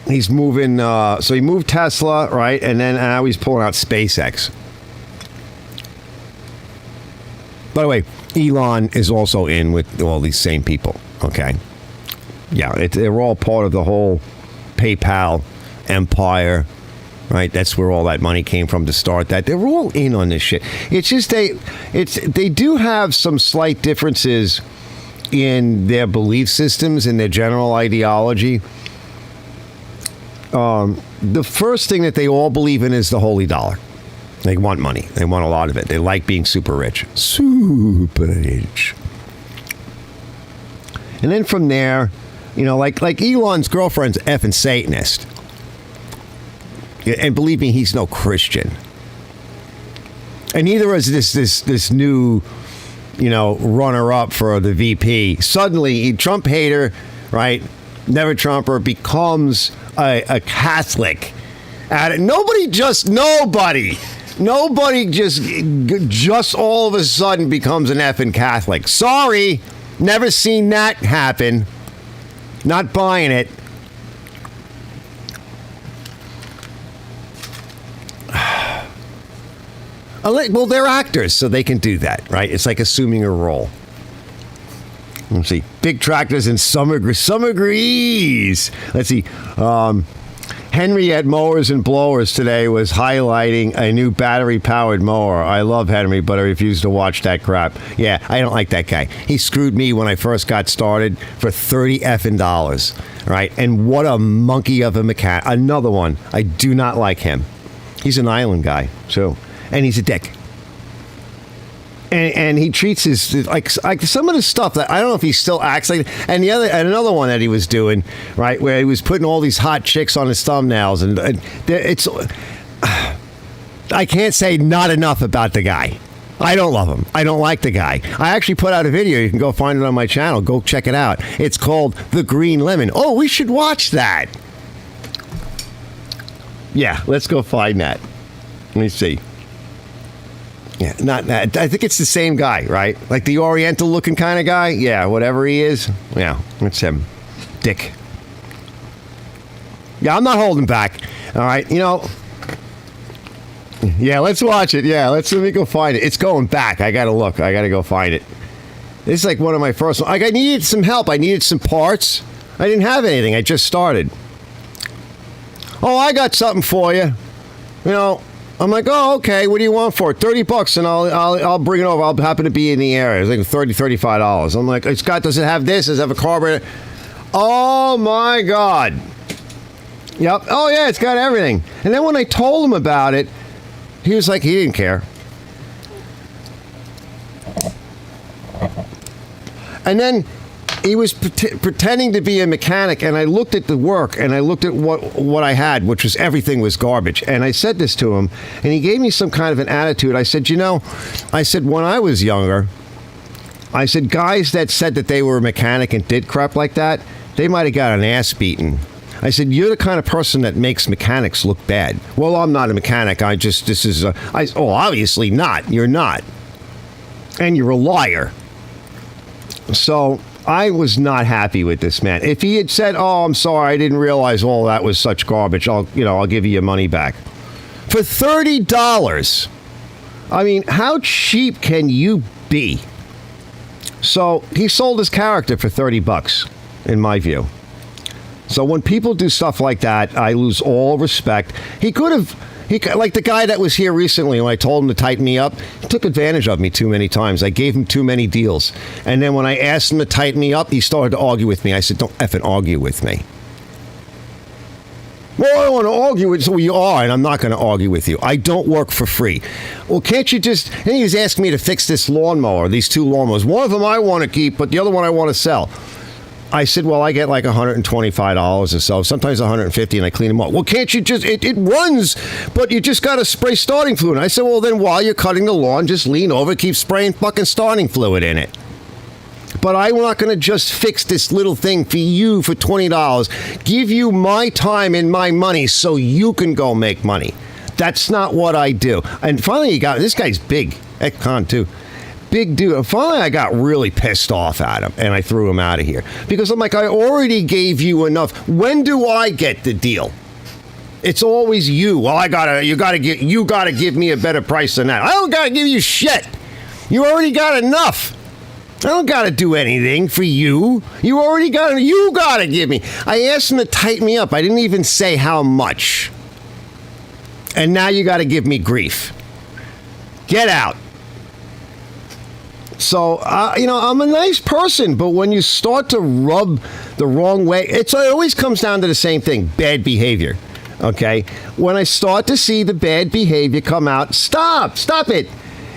he's moving, so he moved Tesla, right? And then now he's pulling out SpaceX. By the way, Elon is also in with all these same people, okay? Yeah, they're all part of the whole PayPal empire. right? That's where all that money came from to start that. They're all in on this shit. It's just they do have some slight differences in their belief systems and their general ideology. The first thing that they all believe in is the holy dollar. They want money. They want a lot of it. They like being super rich. Super rich. And then from there, you know, like Elon's girlfriend's effing Satanist. And believe me, he's no Christian. And neither is this new, you know, runner-up for the VP. Suddenly, Trump hater, right, never Trumper, becomes a Catholic. Nobody just all of a sudden becomes an effing Catholic. Sorry, never seen that happen. Not buying it. Well, they're actors, so they can do that, right? It's like assuming a role. Let's see. Big tractors and some agrees. Let's see. Henry at Mowers and Blowers today was highlighting a new battery-powered mower. I love Henry, but I refuse to watch that crap. Yeah, I don't like that guy. He screwed me when I first got started for $30 effing, right? And what a monkey of a mechanic. Another one. I do not like him. He's an island guy, too. And he's a dick. And he treats his like some of the stuff that I don't know if he still acts like. And another one that he was doing, right, where he was putting all these hot chicks on his thumbnails, and it's I can't say not enough about the guy. I don't love him. I don't like the guy. I actually put out a video. You can go find it on my channel. Go check it out. It's called The Green Lemon. Oh, we should watch that. Yeah, let's go find that. Let me see. Yeah, not that. I think it's the same guy, right? Like the Oriental looking kind of guy. Yeah, whatever he is. Yeah, it's him. Dick. Yeah, I'm not holding back. All right, you know. Yeah, let's watch it. Yeah, let me go find it. It's going back. I got to look. I got to go find it. This is like one of my first. Like I needed some help. I needed some parts. I didn't have anything. I just started. Oh, I got something for you. You know. I'm like, oh, okay. What do you want for it? $30, and I'll bring it over. I'll happen to be in the area. It's like $35. I'm like, does it have this? Does it have a carburetor? Oh my God. Yep. Oh yeah, it's got everything. And then when I told him about it, he was like, he didn't care. And then he was pretending to be a mechanic, and I looked at the work, and I looked at what I had, which was everything was garbage. And I said this to him, and he gave me some kind of an attitude. I said, when I was younger, I said, guys that said that they were a mechanic and did crap like that, they might have got an ass beaten. I said, you're the kind of person that makes mechanics look bad. Well, I'm not a mechanic. Obviously not. You're not. And you're a liar. So I was not happy with this man. If he had said, "Oh, I'm sorry, I didn't realize all that was such garbage. I'll give you your money back." For $30. I mean, how cheap can you be? So, he sold his character for $30 in my view. So, when people do stuff like that, I lose all respect. He like the guy that was here recently when I told him to tighten me up, he took advantage of me too many times. I gave him too many deals. And then when I asked him to tighten me up, he started to argue with me. I said, don't effing argue with me. Well, I don't want to argue with you. So you are, and I'm not going to argue with you. I don't work for free. Well, can't you just... And he was asking me to fix this lawnmower, these two lawnmowers. One of them I want to keep, but the other one I want to sell. I said, well, I get like $125 or so, sometimes $150, and I clean them up. Well, can't you just, it runs, but you just got to spray starting fluid. And I said, well, then while you're cutting the lawn, just lean over, keep spraying fucking starting fluid in it. But I'm not going to just fix this little thing for you for $20, give you my time and my money so you can go make money. That's not what I do. And finally, this guy's big, Ekcon too. Big dude. And finally, I got really pissed off at him, and I threw him out of here because I'm like, I already gave you enough. When do I get the deal? It's always you. Well, you gotta give me a better price than that. I don't gotta give you shit. You already got enough. I don't gotta do anything for you. You gotta give me. I asked him to tighten me up. I didn't even say how much. And now you got to give me grief. Get out. So, I'm a nice person, but when you start to rub the wrong way, it always comes down to the same thing, bad behavior, okay? When I start to see the bad behavior come out, stop it.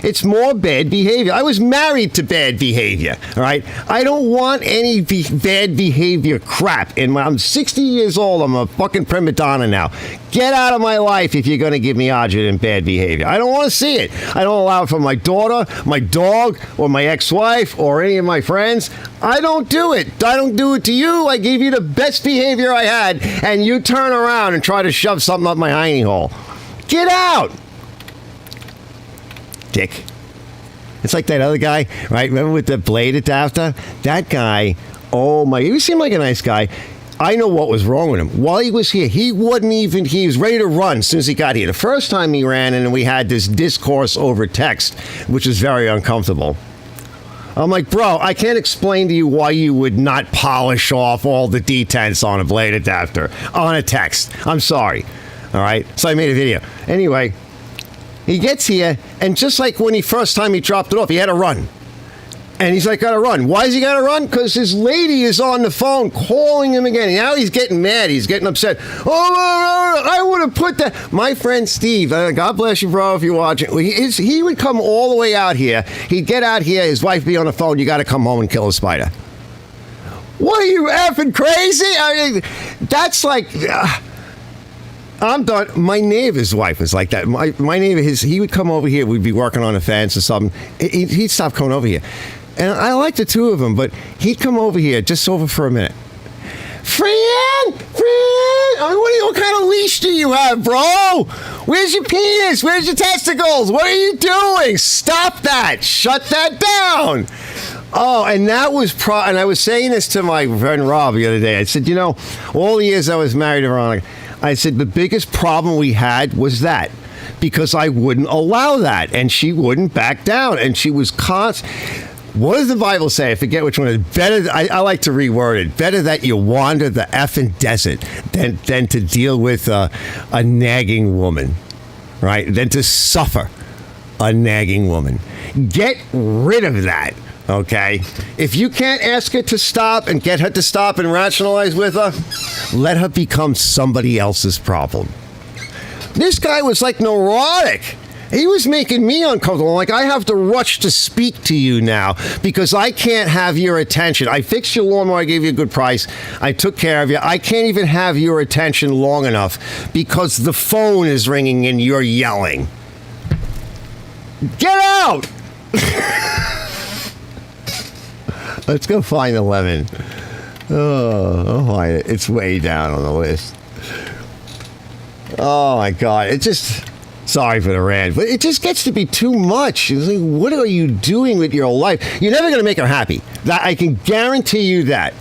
It's more bad behavior. I was married to bad behavior, all right? I don't want any bad behavior crap. And when I'm 60 years old, I'm a fucking prima donna now. Get out of my life if you're going to give me agita and bad behavior. I don't want to see it. I don't allow it from my daughter, my dog, or my ex-wife, or any of my friends. I don't do it. I don't do it to you. I gave you the best behavior I had, and you turn around and try to shove something up my hiney hole. Get out. Dick. It's like that other guy, right? Remember with the blade adapter? That guy, oh my, he seemed like a nice guy. I know what was wrong with him. While he was here, he was ready to run as soon as he got here. The first time he ran and we had this discourse over text, which was very uncomfortable. I'm like, bro, I can't explain to you why you would not polish off all the detents on a blade adapter on a text. I'm sorry. All right? So I made a video. Anyway, he gets here, and just like when first time he dropped it off, he had to run. And he's like, gotta run. Why is he gotta run? Because his lady is on the phone calling him again. And now he's getting mad. He's getting upset. Oh, I would have put that. My friend Steve, God bless you, bro, if you're watching. He would come all the way out here. He'd get out here. His wife be on the phone. You got to come home and kill a spider. What are you effing crazy? I mean, that's like... I'm done. My neighbor's wife was like that. My neighbor, he would come over here. We'd be working on a fence or something. He'd stop coming over here. And I like the two of them, but he'd come over here, just over for a minute. Friend! What kind of leash do you have, bro? Where's your penis? Where's your testicles? What are you doing? Stop that. Shut that down. Oh, and that was and I was saying this to my friend Rob the other day. I said, all the years I was married to Veronica, I said the biggest problem we had was that because I wouldn't allow that, and she wouldn't back down, and she was What does the Bible say? I forget which one it is. Better, I like to reword it. Better that you wander the effing desert than to deal with a nagging woman, right? Than to suffer a nagging woman. Get rid of that. Okay? If you can't ask her to stop and get her to stop and rationalize with her, let her become somebody else's problem. This guy was like neurotic. He was making me uncomfortable. Like, I have to rush to speak to you now because I can't have your attention. I fixed your lawnmower. I gave you a good price. I took care of you. I can't even have your attention long enough because the phone is ringing and you're yelling. Get out! Let's go find the lemon. Oh, find it. It's way down on the list. Oh, my God. It just... Sorry for the rant, but it just gets to be too much. It's like, what are you doing with your life? You're never going to make her happy. That I can guarantee you that.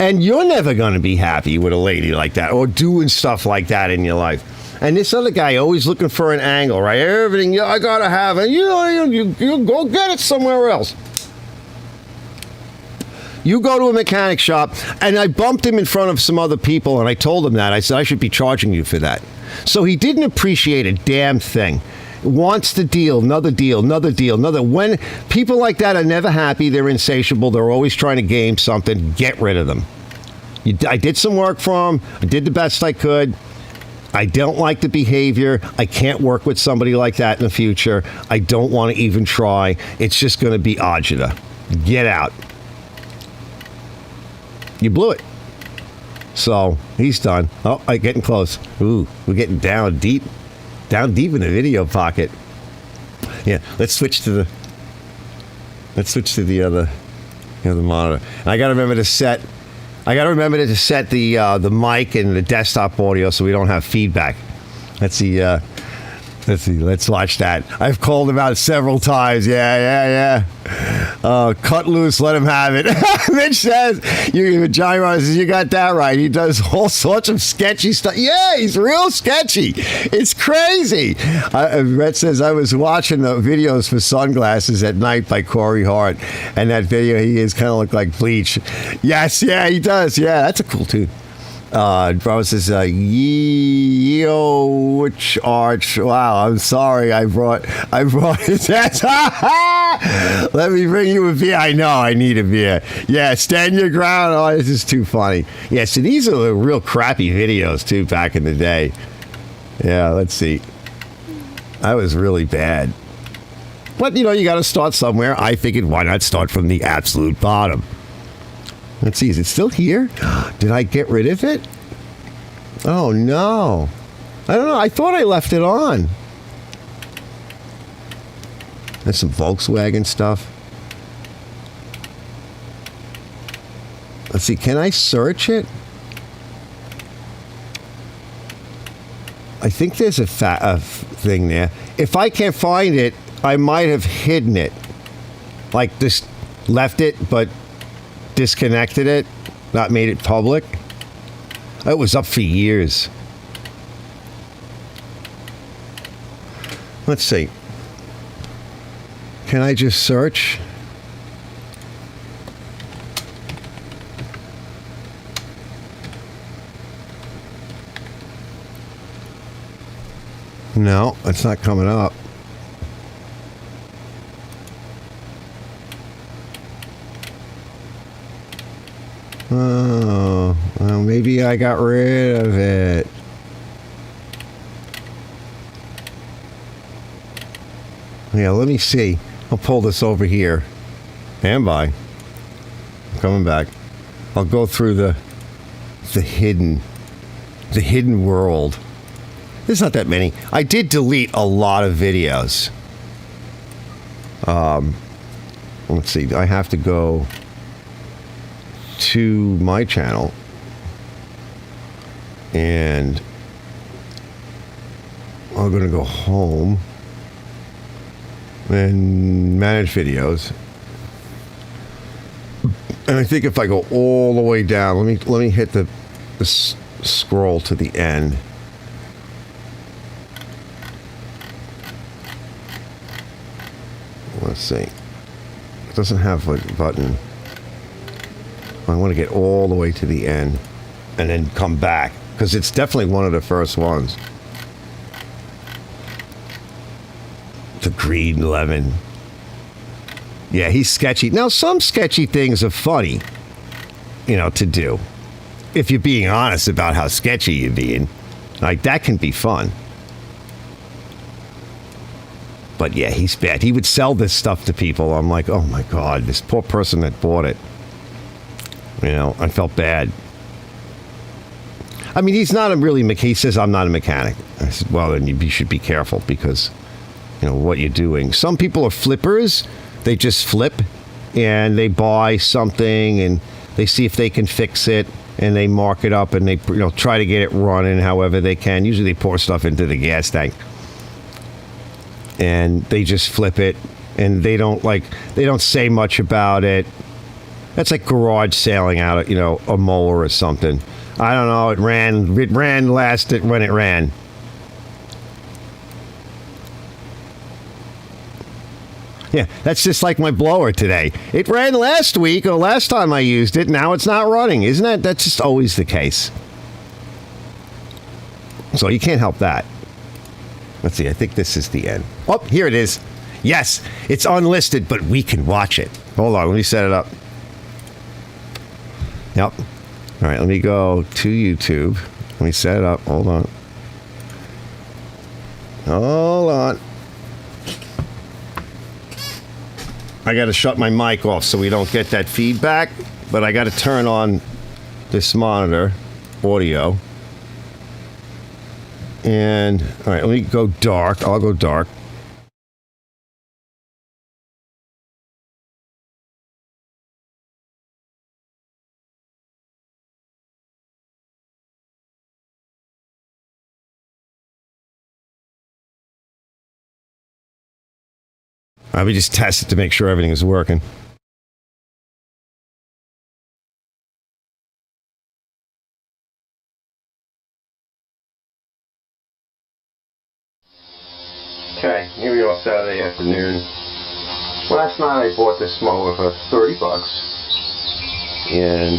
And you're never going to be happy with a lady like that or doing stuff like that in your life. And this other guy always looking for an angle, right? Everything I got to have, and you go get it somewhere else. You go to a mechanic shop, and I bumped him in front of some other people, and I told him that. I said, I should be charging you for that. So he didn't appreciate a damn thing. Wants the deal, another deal, another deal, another. When people like that are never happy, they're insatiable, they're always trying to game something, get rid of them. I did some work for him. I did the best I could. I don't like the behavior. I can't work with somebody like that in the future. I don't want to even try. It's just going to be agita. Get out. You blew it. So he's done. Oh, I'm getting close. Ooh, we're getting down deep in the video pocket. Yeah, let's switch to the other monitor. And I got to remember to set the mic and the desktop audio so we don't have feedback. Let's see. Let's watch that. I've called him out several times. Yeah. Cut loose, let him have it. Mitch says, Johnny Ron says, you got that right. He does all sorts of sketchy stuff. Yeah, he's real sketchy. It's crazy. Rhett says, I was watching the videos for Sunglasses at Night by Corey Hart, and that video, he is kind of look like Bleach. Yes, yeah, he does. Yeah, that's a cool tune. Bro says, yo, which arch? Wow, I'm sorry. I brought his ass. Let me bring you a beer. I know, I need a beer. Yeah, stand your ground. Oh, this is too funny. Yeah, so these are the real crappy videos, too, back in the day. Yeah, let's see. That was really bad. But, you know, you got to start somewhere. I figured, why not start from the absolute bottom? Let's see, is it still here? Did I get rid of it? Oh, no. I don't know. I thought I left it on. There's some Volkswagen stuff. Let's see, can I search it? I think there's a thing there. If I can't find it, I might have hidden it. Like, just left it, but disconnected it, not made it public. It was up for years. Let's see. Can I just search? No, it's not coming up. Oh, well, maybe I got rid of it. Yeah, let me see. I'll pull this over here. Stand by. I'm coming back. I'll go through the hidden world. There's not that many. I did delete a lot of videos. Let's see. I have to go to my channel and I'm going to go home and manage videos. And I think if I go all the way down, let me hit the scroll to the end. Let's see. It doesn't have a button. I want to get all the way to the end and then come back because it's definitely one of the first ones. The green lemon. Yeah, he's sketchy. Now, some sketchy things are funny, you know, to do. If you're being honest about how sketchy you're being. Like, that can be fun. But yeah, he's bad. He would sell this stuff to people. I'm like, oh my God, this poor person that bought it. You know, I felt bad. I mean, he's not a really mechanic. He says, I'm not a mechanic. I said, well, then you should be careful because, you know, what you're doing. Some people are flippers. They just flip and they buy something and they see if they can fix it and they mark it up and they, you know, try to get it running however they can. Usually they pour stuff into the gas tank and they just flip it and they don't say much about it. That's like garage sailing out, you know, a mower or something. I don't know. It ran last when it ran. Yeah, that's just like my blower today. It ran last week or last time I used it. Now it's not running. Isn't that? That's just always the case. So you can't help that. Let's see. I think this is the end. Oh, here it is. Yes, it's unlisted, but we can watch it. Hold on. Let me set it up. Yep. All right, let me go to YouTube. Let me set it up. Hold on. Hold on. I got to shut my mic off so we don't get that feedback, but I got to turn on this monitor, audio. And, all right, let me go dark. I'll go dark. We just test it to make sure everything is working. Okay, here we are Saturday afternoon. Last night I bought this mower for $30. And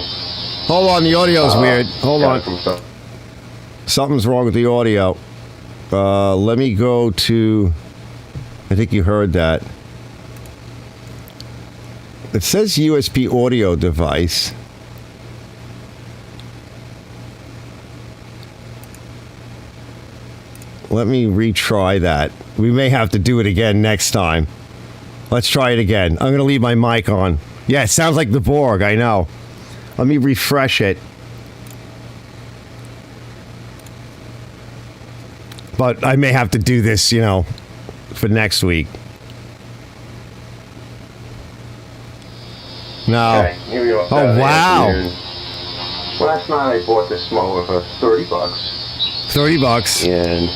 Hold on, the audio's weird. Hold on. From Something's wrong with the audio. Let me go to... I think you heard that. It says USB audio device. Let me retry that. We may have to do it again next time. Let's try it again. I'm going to leave my mic on. Yeah, it sounds like the Borg, I know. Let me refresh it. But I may have to do this, you know, for next week. No. Okay, here we are. Oh, wow. Last night I bought this mower for $30. $30. And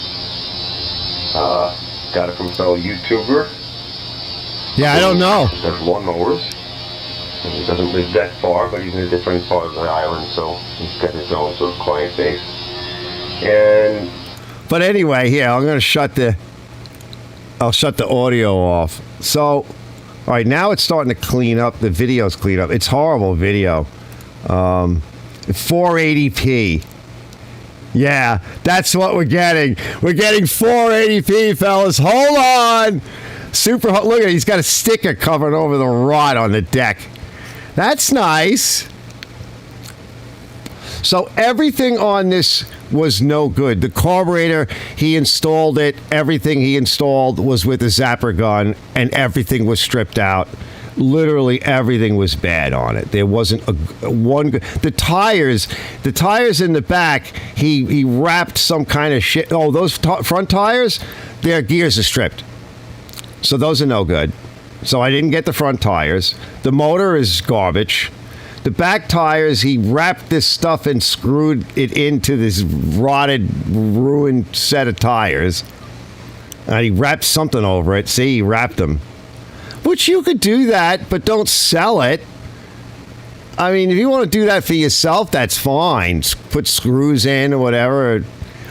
got it from a fellow YouTuber. Yeah, I don't know. He does lawnmowers. And he doesn't live that far, but he's in a different part of the island, so he's got his own sort of client base. And but anyway, here, I'm going to shut the... I'll shut the audio off. So, all right, now it's starting to clean up. The video's clean up. It's horrible video. 480p. Yeah, that's what we're getting. We're getting 480p, fellas. Hold on. Super, look at it. He's got a sticker covered over the rod on the deck. That's nice. So everything on this was no good. The carburetor, he installed it. Everything he installed was with a zapper gun, and everything was stripped out. Literally everything was bad on it. There wasn't one. The tires in the back, he wrapped some kind of shit. Oh, those front tires, their gears are stripped. So those are no good. So I didn't get the front tires. The motor is garbage. The back tires, he wrapped this stuff and screwed it into this rotted, ruined set of tires. And he wrapped something over it. See, he wrapped them. Which you could do that, but don't sell it. I mean, if you want to do that for yourself, that's fine. Put screws in or whatever.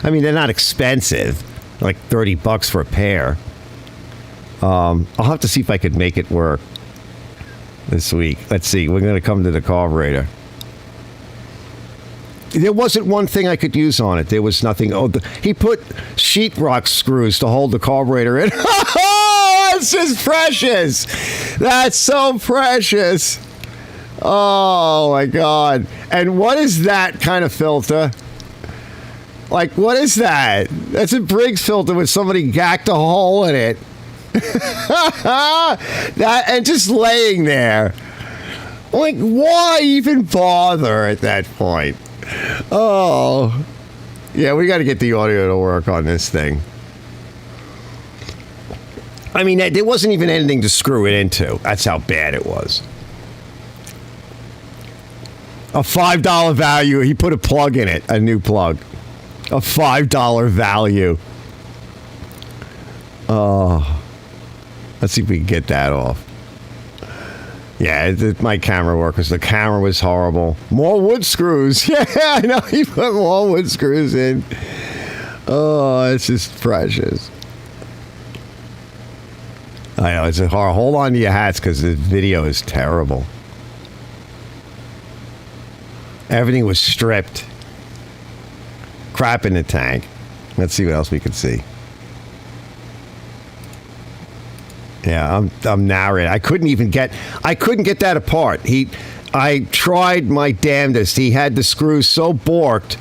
I mean, they're not expensive. Like $30 for a pair. I'll have to see if I could make it work this week. Let's see. We're going to come to the carburetor. There wasn't one thing I could use on it. There was nothing. Oh, he put sheetrock screws to hold the carburetor in. It's just precious. That's so precious. Oh, my God. And what is that kind of filter? Like, what is that? That's a Briggs filter with somebody gacked a hole in it. That and just laying there. Like, why even bother at that point? Oh. Yeah, we got to get the audio to work on this thing. I mean, there wasn't even anything to screw it into. That's how bad it was. A $5 value. He put a plug in it, a new plug. A $5 value. Oh. Let's see if we can get that off. Yeah, my camera work because the camera was horrible. More wood screws. Yeah, I know. He put more wood screws in. Oh, it's just precious. I know, it's a hard. Hold on to your hats because the video is terrible. Everything was stripped. Crap in the tank. Let's see what else we can see. Yeah, I'm narrating. I couldn't get that apart. I tried my damnedest. He had the screws so borked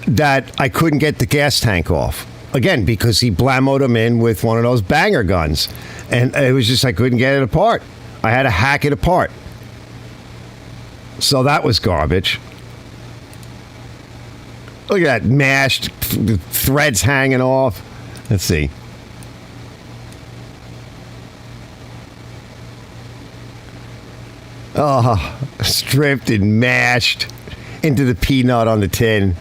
that I couldn't get the gas tank off. Again, because he blammoed them in with one of those banger guns. And it was just, I couldn't get it apart. I had to hack it apart. So that was garbage. Look at that, mashed, threads hanging off. Let's see. Oh, stripped and mashed into the peanut on the tin.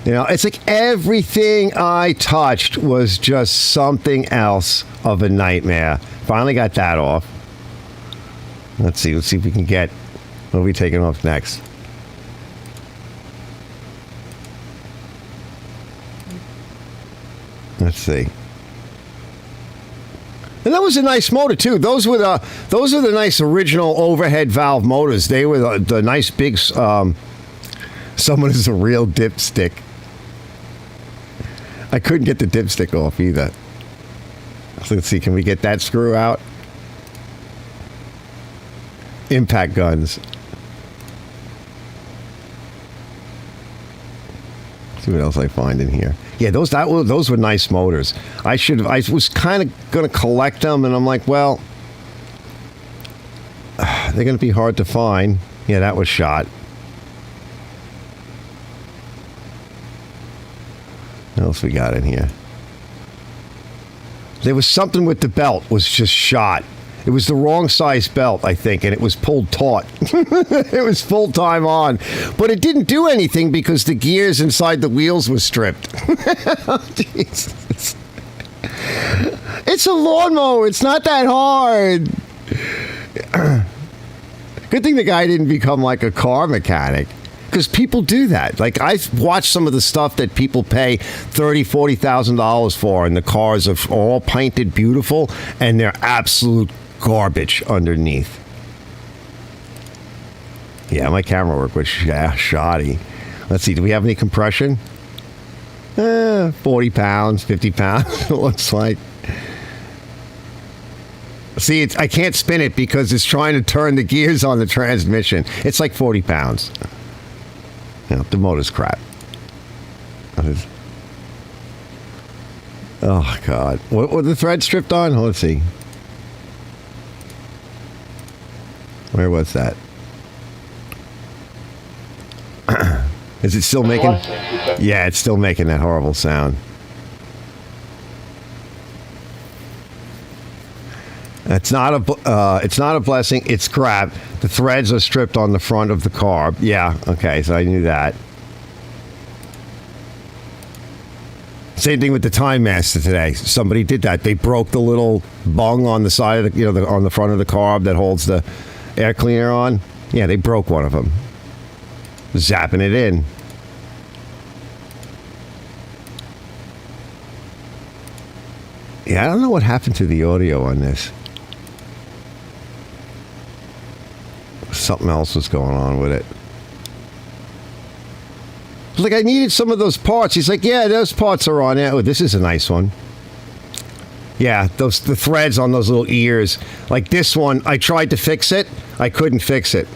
You know, it's like everything I touched was just something else of a nightmare. Finally got that off. Let's see if we can get, what are we taking off next? Let's see. And that was a nice motor too. Those were the nice original overhead valve motors. They were the nice big. Someone is a real dipstick. I couldn't get the dipstick off either. So let's see. Can we get that screw out? Impact guns. See what else I find in here. Yeah, those were nice motors. I was kind of going to collect them, and I'm like, well, they're going to be hard to find. Yeah, that was shot. What else we got in here? There was something with the belt was just shot. It was the wrong size belt, I think, and it was pulled taut. It was full time on. But it didn't do anything because the gears inside the wheels were stripped. Jesus. It's a lawnmower. It's not that hard. Good thing the guy didn't become like a car mechanic. Because people do that. Like, I've watched some of the stuff that people pay $30,000, $40,000 for, and the cars are all painted beautiful, and they're absolute garbage underneath. Yeah, my camera work was shoddy. Let's see, do we have any compression? 40 pounds, 50 pounds, it looks like. See, I can't spin it because it's trying to turn the gears on the transmission. It's like 40 pounds. You know, the motor's crap. Oh, God. What were the threads stripped on? Let's see. Where was that? Is it still making... Yeah, it's still making that horrible sound. It's not a blessing. It's crap. The threads are stripped on the front of the carb. Yeah, okay, so I knew that. Same thing with the Time Master today. Somebody did that. They broke the little bung on the side of the, on the front of the carb that holds the air cleaner on. Yeah, they broke one of them. Zapping it in. Yeah, I don't know what happened to the audio on this. Something else was going on with it. Like, I needed some of those parts. He's like, yeah, those parts are on it. Oh, this is a nice one. Yeah, the threads on those little ears. Like this one, I tried to fix it. I couldn't fix it.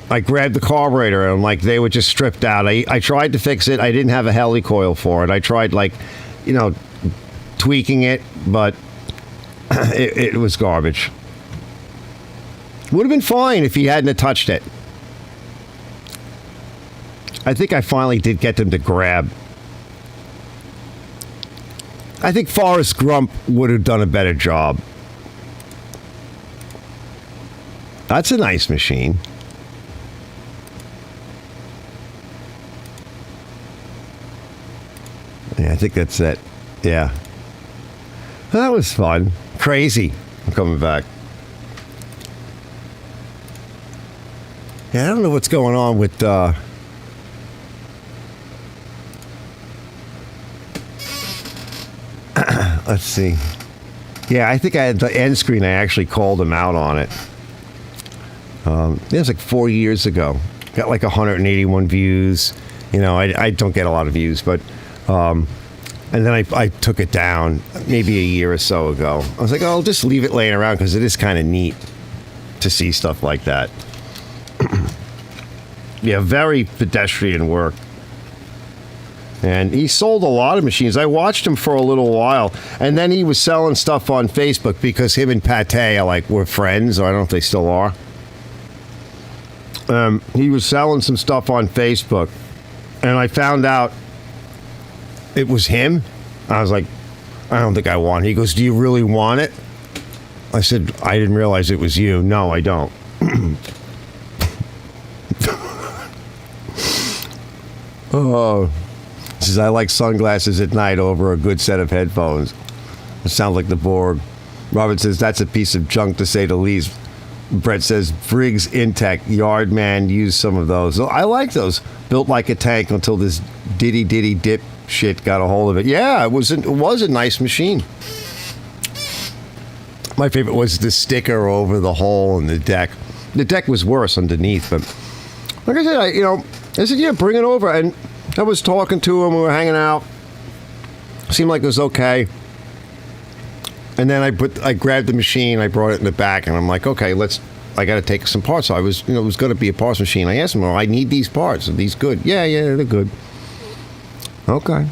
I grabbed the carburetor and like they were just stripped out. I tried to fix it. I didn't have a helicoil for it. I tried tweaking it, but it was garbage. Would have been fine if he hadn't have touched it. I think I finally did get them to grab. I think Forrest Grump would have done a better job. That's a nice machine. Yeah, I think that's it. Yeah. That was fun. Crazy. I'm coming back. Yeah, I don't know what's going on with let's see. Yeah, I think I had the end screen. I actually called him out on it. It was like 4 years ago. Got like 181 views. You know, I don't get a lot of views, but and then I took it down maybe a year or so ago. I was like, oh, I'll just leave it laying around because it is kind of neat to see stuff like that. Yeah, very pedestrian work. And he sold a lot of machines. I watched him for a little while, and then he was selling stuff on Facebook because him and Pate are were friends, or I don't know if they still are. He was selling some stuff on Facebook, and I found out it was him. I was like, I don't think I want it. He goes, do you really want it? I said, I didn't realize it was you. No, I don't. Oh, he says, I like sunglasses at night over a good set of headphones. It sounds like the Borg. Robert says, that's a piece of junk to say the least. Brett says, Briggs Intech, Yardman used some of those. I like those. Built like a tank until this Diddy Dip shit got a hold of it. Yeah, it was a nice machine. My favorite was the sticker over the hole in the deck. The deck was worse underneath, but like I said, I said, yeah, bring it over. And I was talking to him. We were hanging out. Seemed like it was okay. And then I grabbed the machine. I brought it in the back, and I'm like, okay, I got to take some parts. So I was, it was going to be a parts machine. I asked him, well, I need these parts. Are these good? Yeah, they're good. Okay.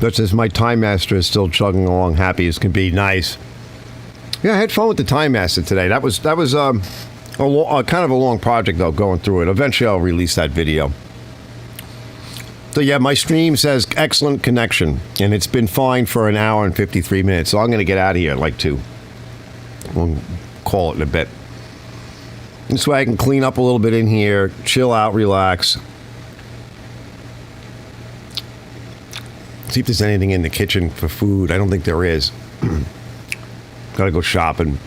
But since my Time Master is still chugging along happy as can be, nice. Yeah, I had fun with the Time Master today. That was kind of a long project, though, going through it. Eventually, I'll release that video. So, yeah, my stream says excellent connection, and it's been fine for an hour and 53 minutes, so I'm going to get out of here at like 2. We'll call it in a bit. This way I can clean up a little bit in here, chill out, relax. See if there's anything in the kitchen for food. I don't think there is. Gotta go shopping.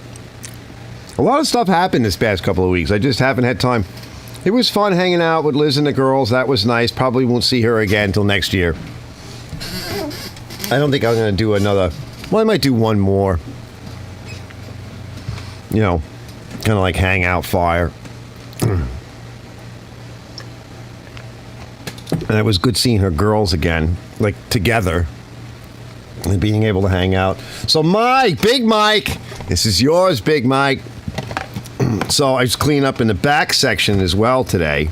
A lot of stuff happened this past couple of weeks. I just haven't had time. It was fun hanging out with Liz and the girls. That was nice. Probably won't see her again until next year. I don't think I'm going to do another. Well, I might do one more. Kind of like hangout fire. And it was good seeing her girls again, like together. And being able to hang out. So Big Mike, this is yours, Big Mike. So I was cleaning up in the back section as well today,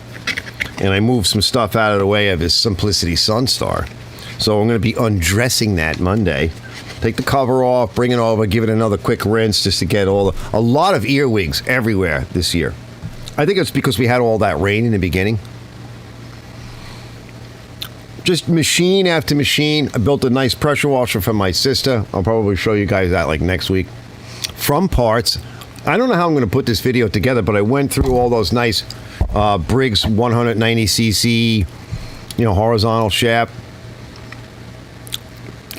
and I moved some stuff out of the way of his Simplicity Sunstar. So I'm going to be undressing that Monday. Take the cover off, bring it over, give it another quick rinse just to get a lot of earwigs everywhere this year. I think it's because we had all that rain in the beginning. Just machine after machine. I built a nice pressure washer for my sister. I'll probably show you guys that like next week. From parts. I don't know how I'm going to put this video together, but I went through all those nice Briggs 190cc, horizontal shaft.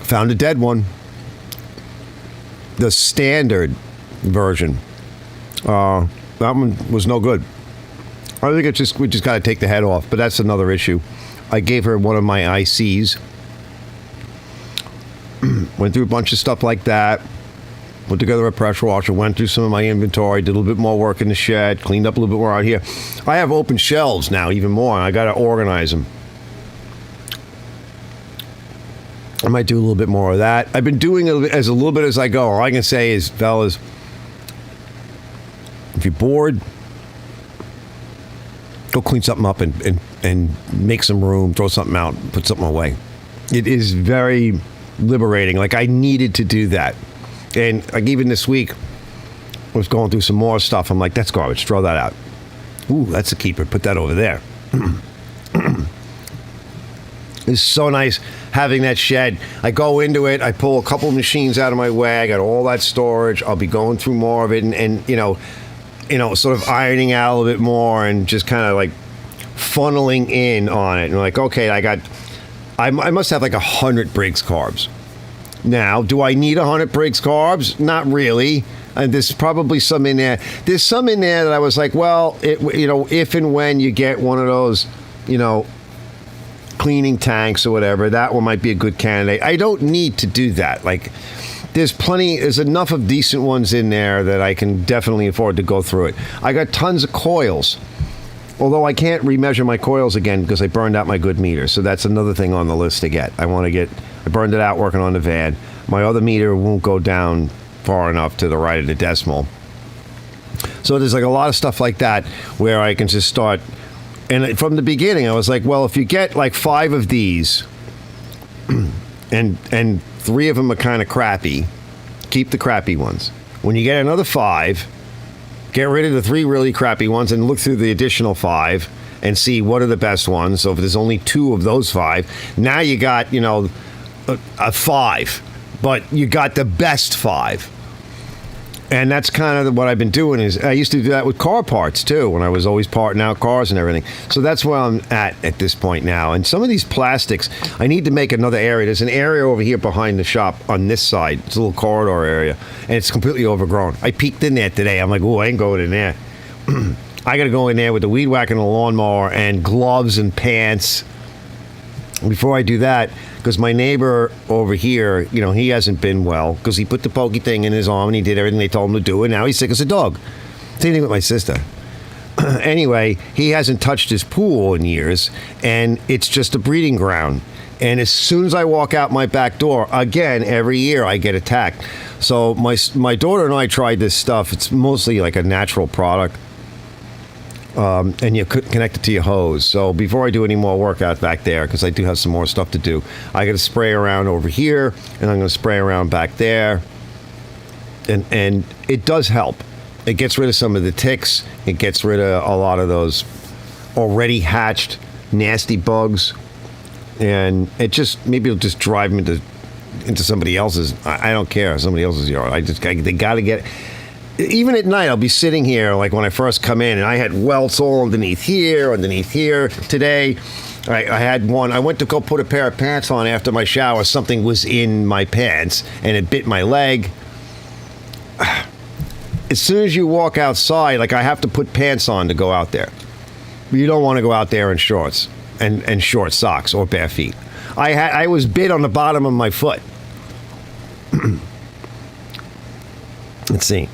Found a dead one. The standard version. That one was no good. I think we just got to take the head off, but that's another issue. I gave her one of my ICs. Went through a bunch of stuff like that. Put together a pressure washer. Went through some of my inventory. Did a little bit more work in the shed. Cleaned up a little bit more out here. I have open shelves now, even more. I got to organize them. I might do a little bit more of that. I've been doing it as a little bit as I go. All I can say is, fellas, if you're bored, go clean something up and make some room, throw something out, put something away. It is very liberating. Like, I needed to do that. And like even this week, I was going through some more stuff. I'm like, that's garbage. Throw that out. Ooh, that's a keeper. Put that over there. It's so nice having that shed. I go into it. I pull a couple of machines out of my way. I got all that storage. I'll be going through more of it and sort of ironing out a little bit more and just kind of like funneling in on it. And like, okay, I must have like 100 Briggs carbs. Now, do I need 100 Briggs carbs? Not really. And there's probably some in there. There's some in there that I was like, well, if and when you get one of those, cleaning tanks or whatever, that one might be a good candidate. I don't need to do that. Like, there's enough of decent ones in there that I can definitely afford to go through it. I got tons of coils. Although I can't remeasure my coils again because I burned out my good meter. So that's another thing on the list to get. I burned it out working on the van. My other meter won't go down far enough to the right of the decimal. So there's like a lot of stuff like that where I can just start. And from the beginning, I was like, well, if you get like 5 of these and 3 of them are kind of crappy, keep the crappy ones. When you get another 5, get rid of the 3 really crappy ones and look through the additional 5 and see what are the best ones. So if there's only 2 of those 5, now you got, a 5, but you got the best 5. And that's kind of what I've been doing. Is I used to do that with car parts too, when I was always parting out cars and everything. So that's where I'm at this point now. And some of these plastics, I need to make another area. There's an area over here behind the shop on this side. It's a little corridor area, and it's completely overgrown. I peeked in there today. I'm like, oh, I ain't going in there. I got to go in there with the weed whacker and the lawnmower and gloves and pants before I do that, because my neighbor over here, you know, he hasn't been well because he put the pokey thing in his arm and he did everything they told him to do, and now he's sick as a dog. Same thing with my sister. Anyway, he hasn't touched his pool in years, and it's just a breeding ground. And as soon as I walk out my back door, again, every year I get attacked. So my daughter and I tried this stuff. It's mostly like a natural product. And you could connect it to your hose. So before I do any more work out back there, because I do have some more stuff to do, I got to spray around over here, and I'm going to spray around back there. And it does help. It gets rid of some of the ticks. It gets rid of a lot of those already hatched nasty bugs. And it just, maybe it'll just drive them into somebody else's. I don't care, somebody else's yard. They got to get. Even at night, I'll be sitting here, like when I first come in, and I had welts all underneath here. Today, I had one. I went to go put a pair of pants on after my shower. Something was in my pants, and it bit my leg. As soon as you walk outside, like I have to put pants on to go out there. You don't want to go out there in shorts and short socks or bare feet. I was bit on the bottom of my foot. Let's see.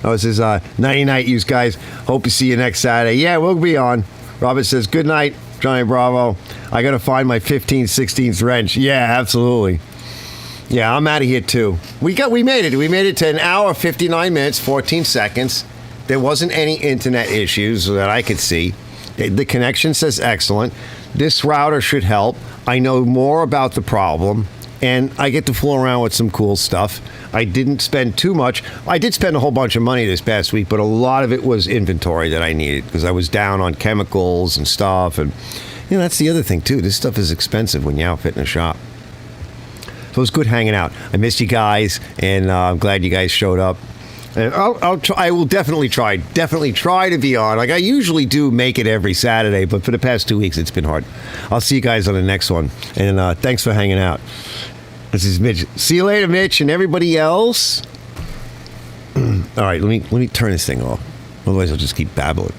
Oh, it says, nighty night, you guys. Hope to see you next Saturday. Yeah, we'll be on. Robert says, good night, Johnny Bravo. I got to find my 15/16 wrench. Yeah, absolutely. Yeah, I'm out of here too. We made it. We made it to an hour, 59 minutes, 14 seconds. There wasn't any internet issues that I could see. The connection says excellent. This router should help. I know more about the problem, and I get to fool around with some cool stuff. I didn't spend too much. I did spend a whole bunch of money this past week, but a lot of it was inventory that I needed because I was down on chemicals and stuff. And you know, that's the other thing too. This stuff is expensive when you're outfitting a shop. So it was good hanging out. I missed you guys, and I'm glad you guys showed up. And I will definitely try to be on. Like I usually do make it every Saturday, but for the past 2 weeks, it's been hard. I'll see you guys on the next one. And thanks for hanging out. This is Mitch. See you later, Mitch, and everybody else. All right, let me turn this thing off. Otherwise, I'll just keep babbling.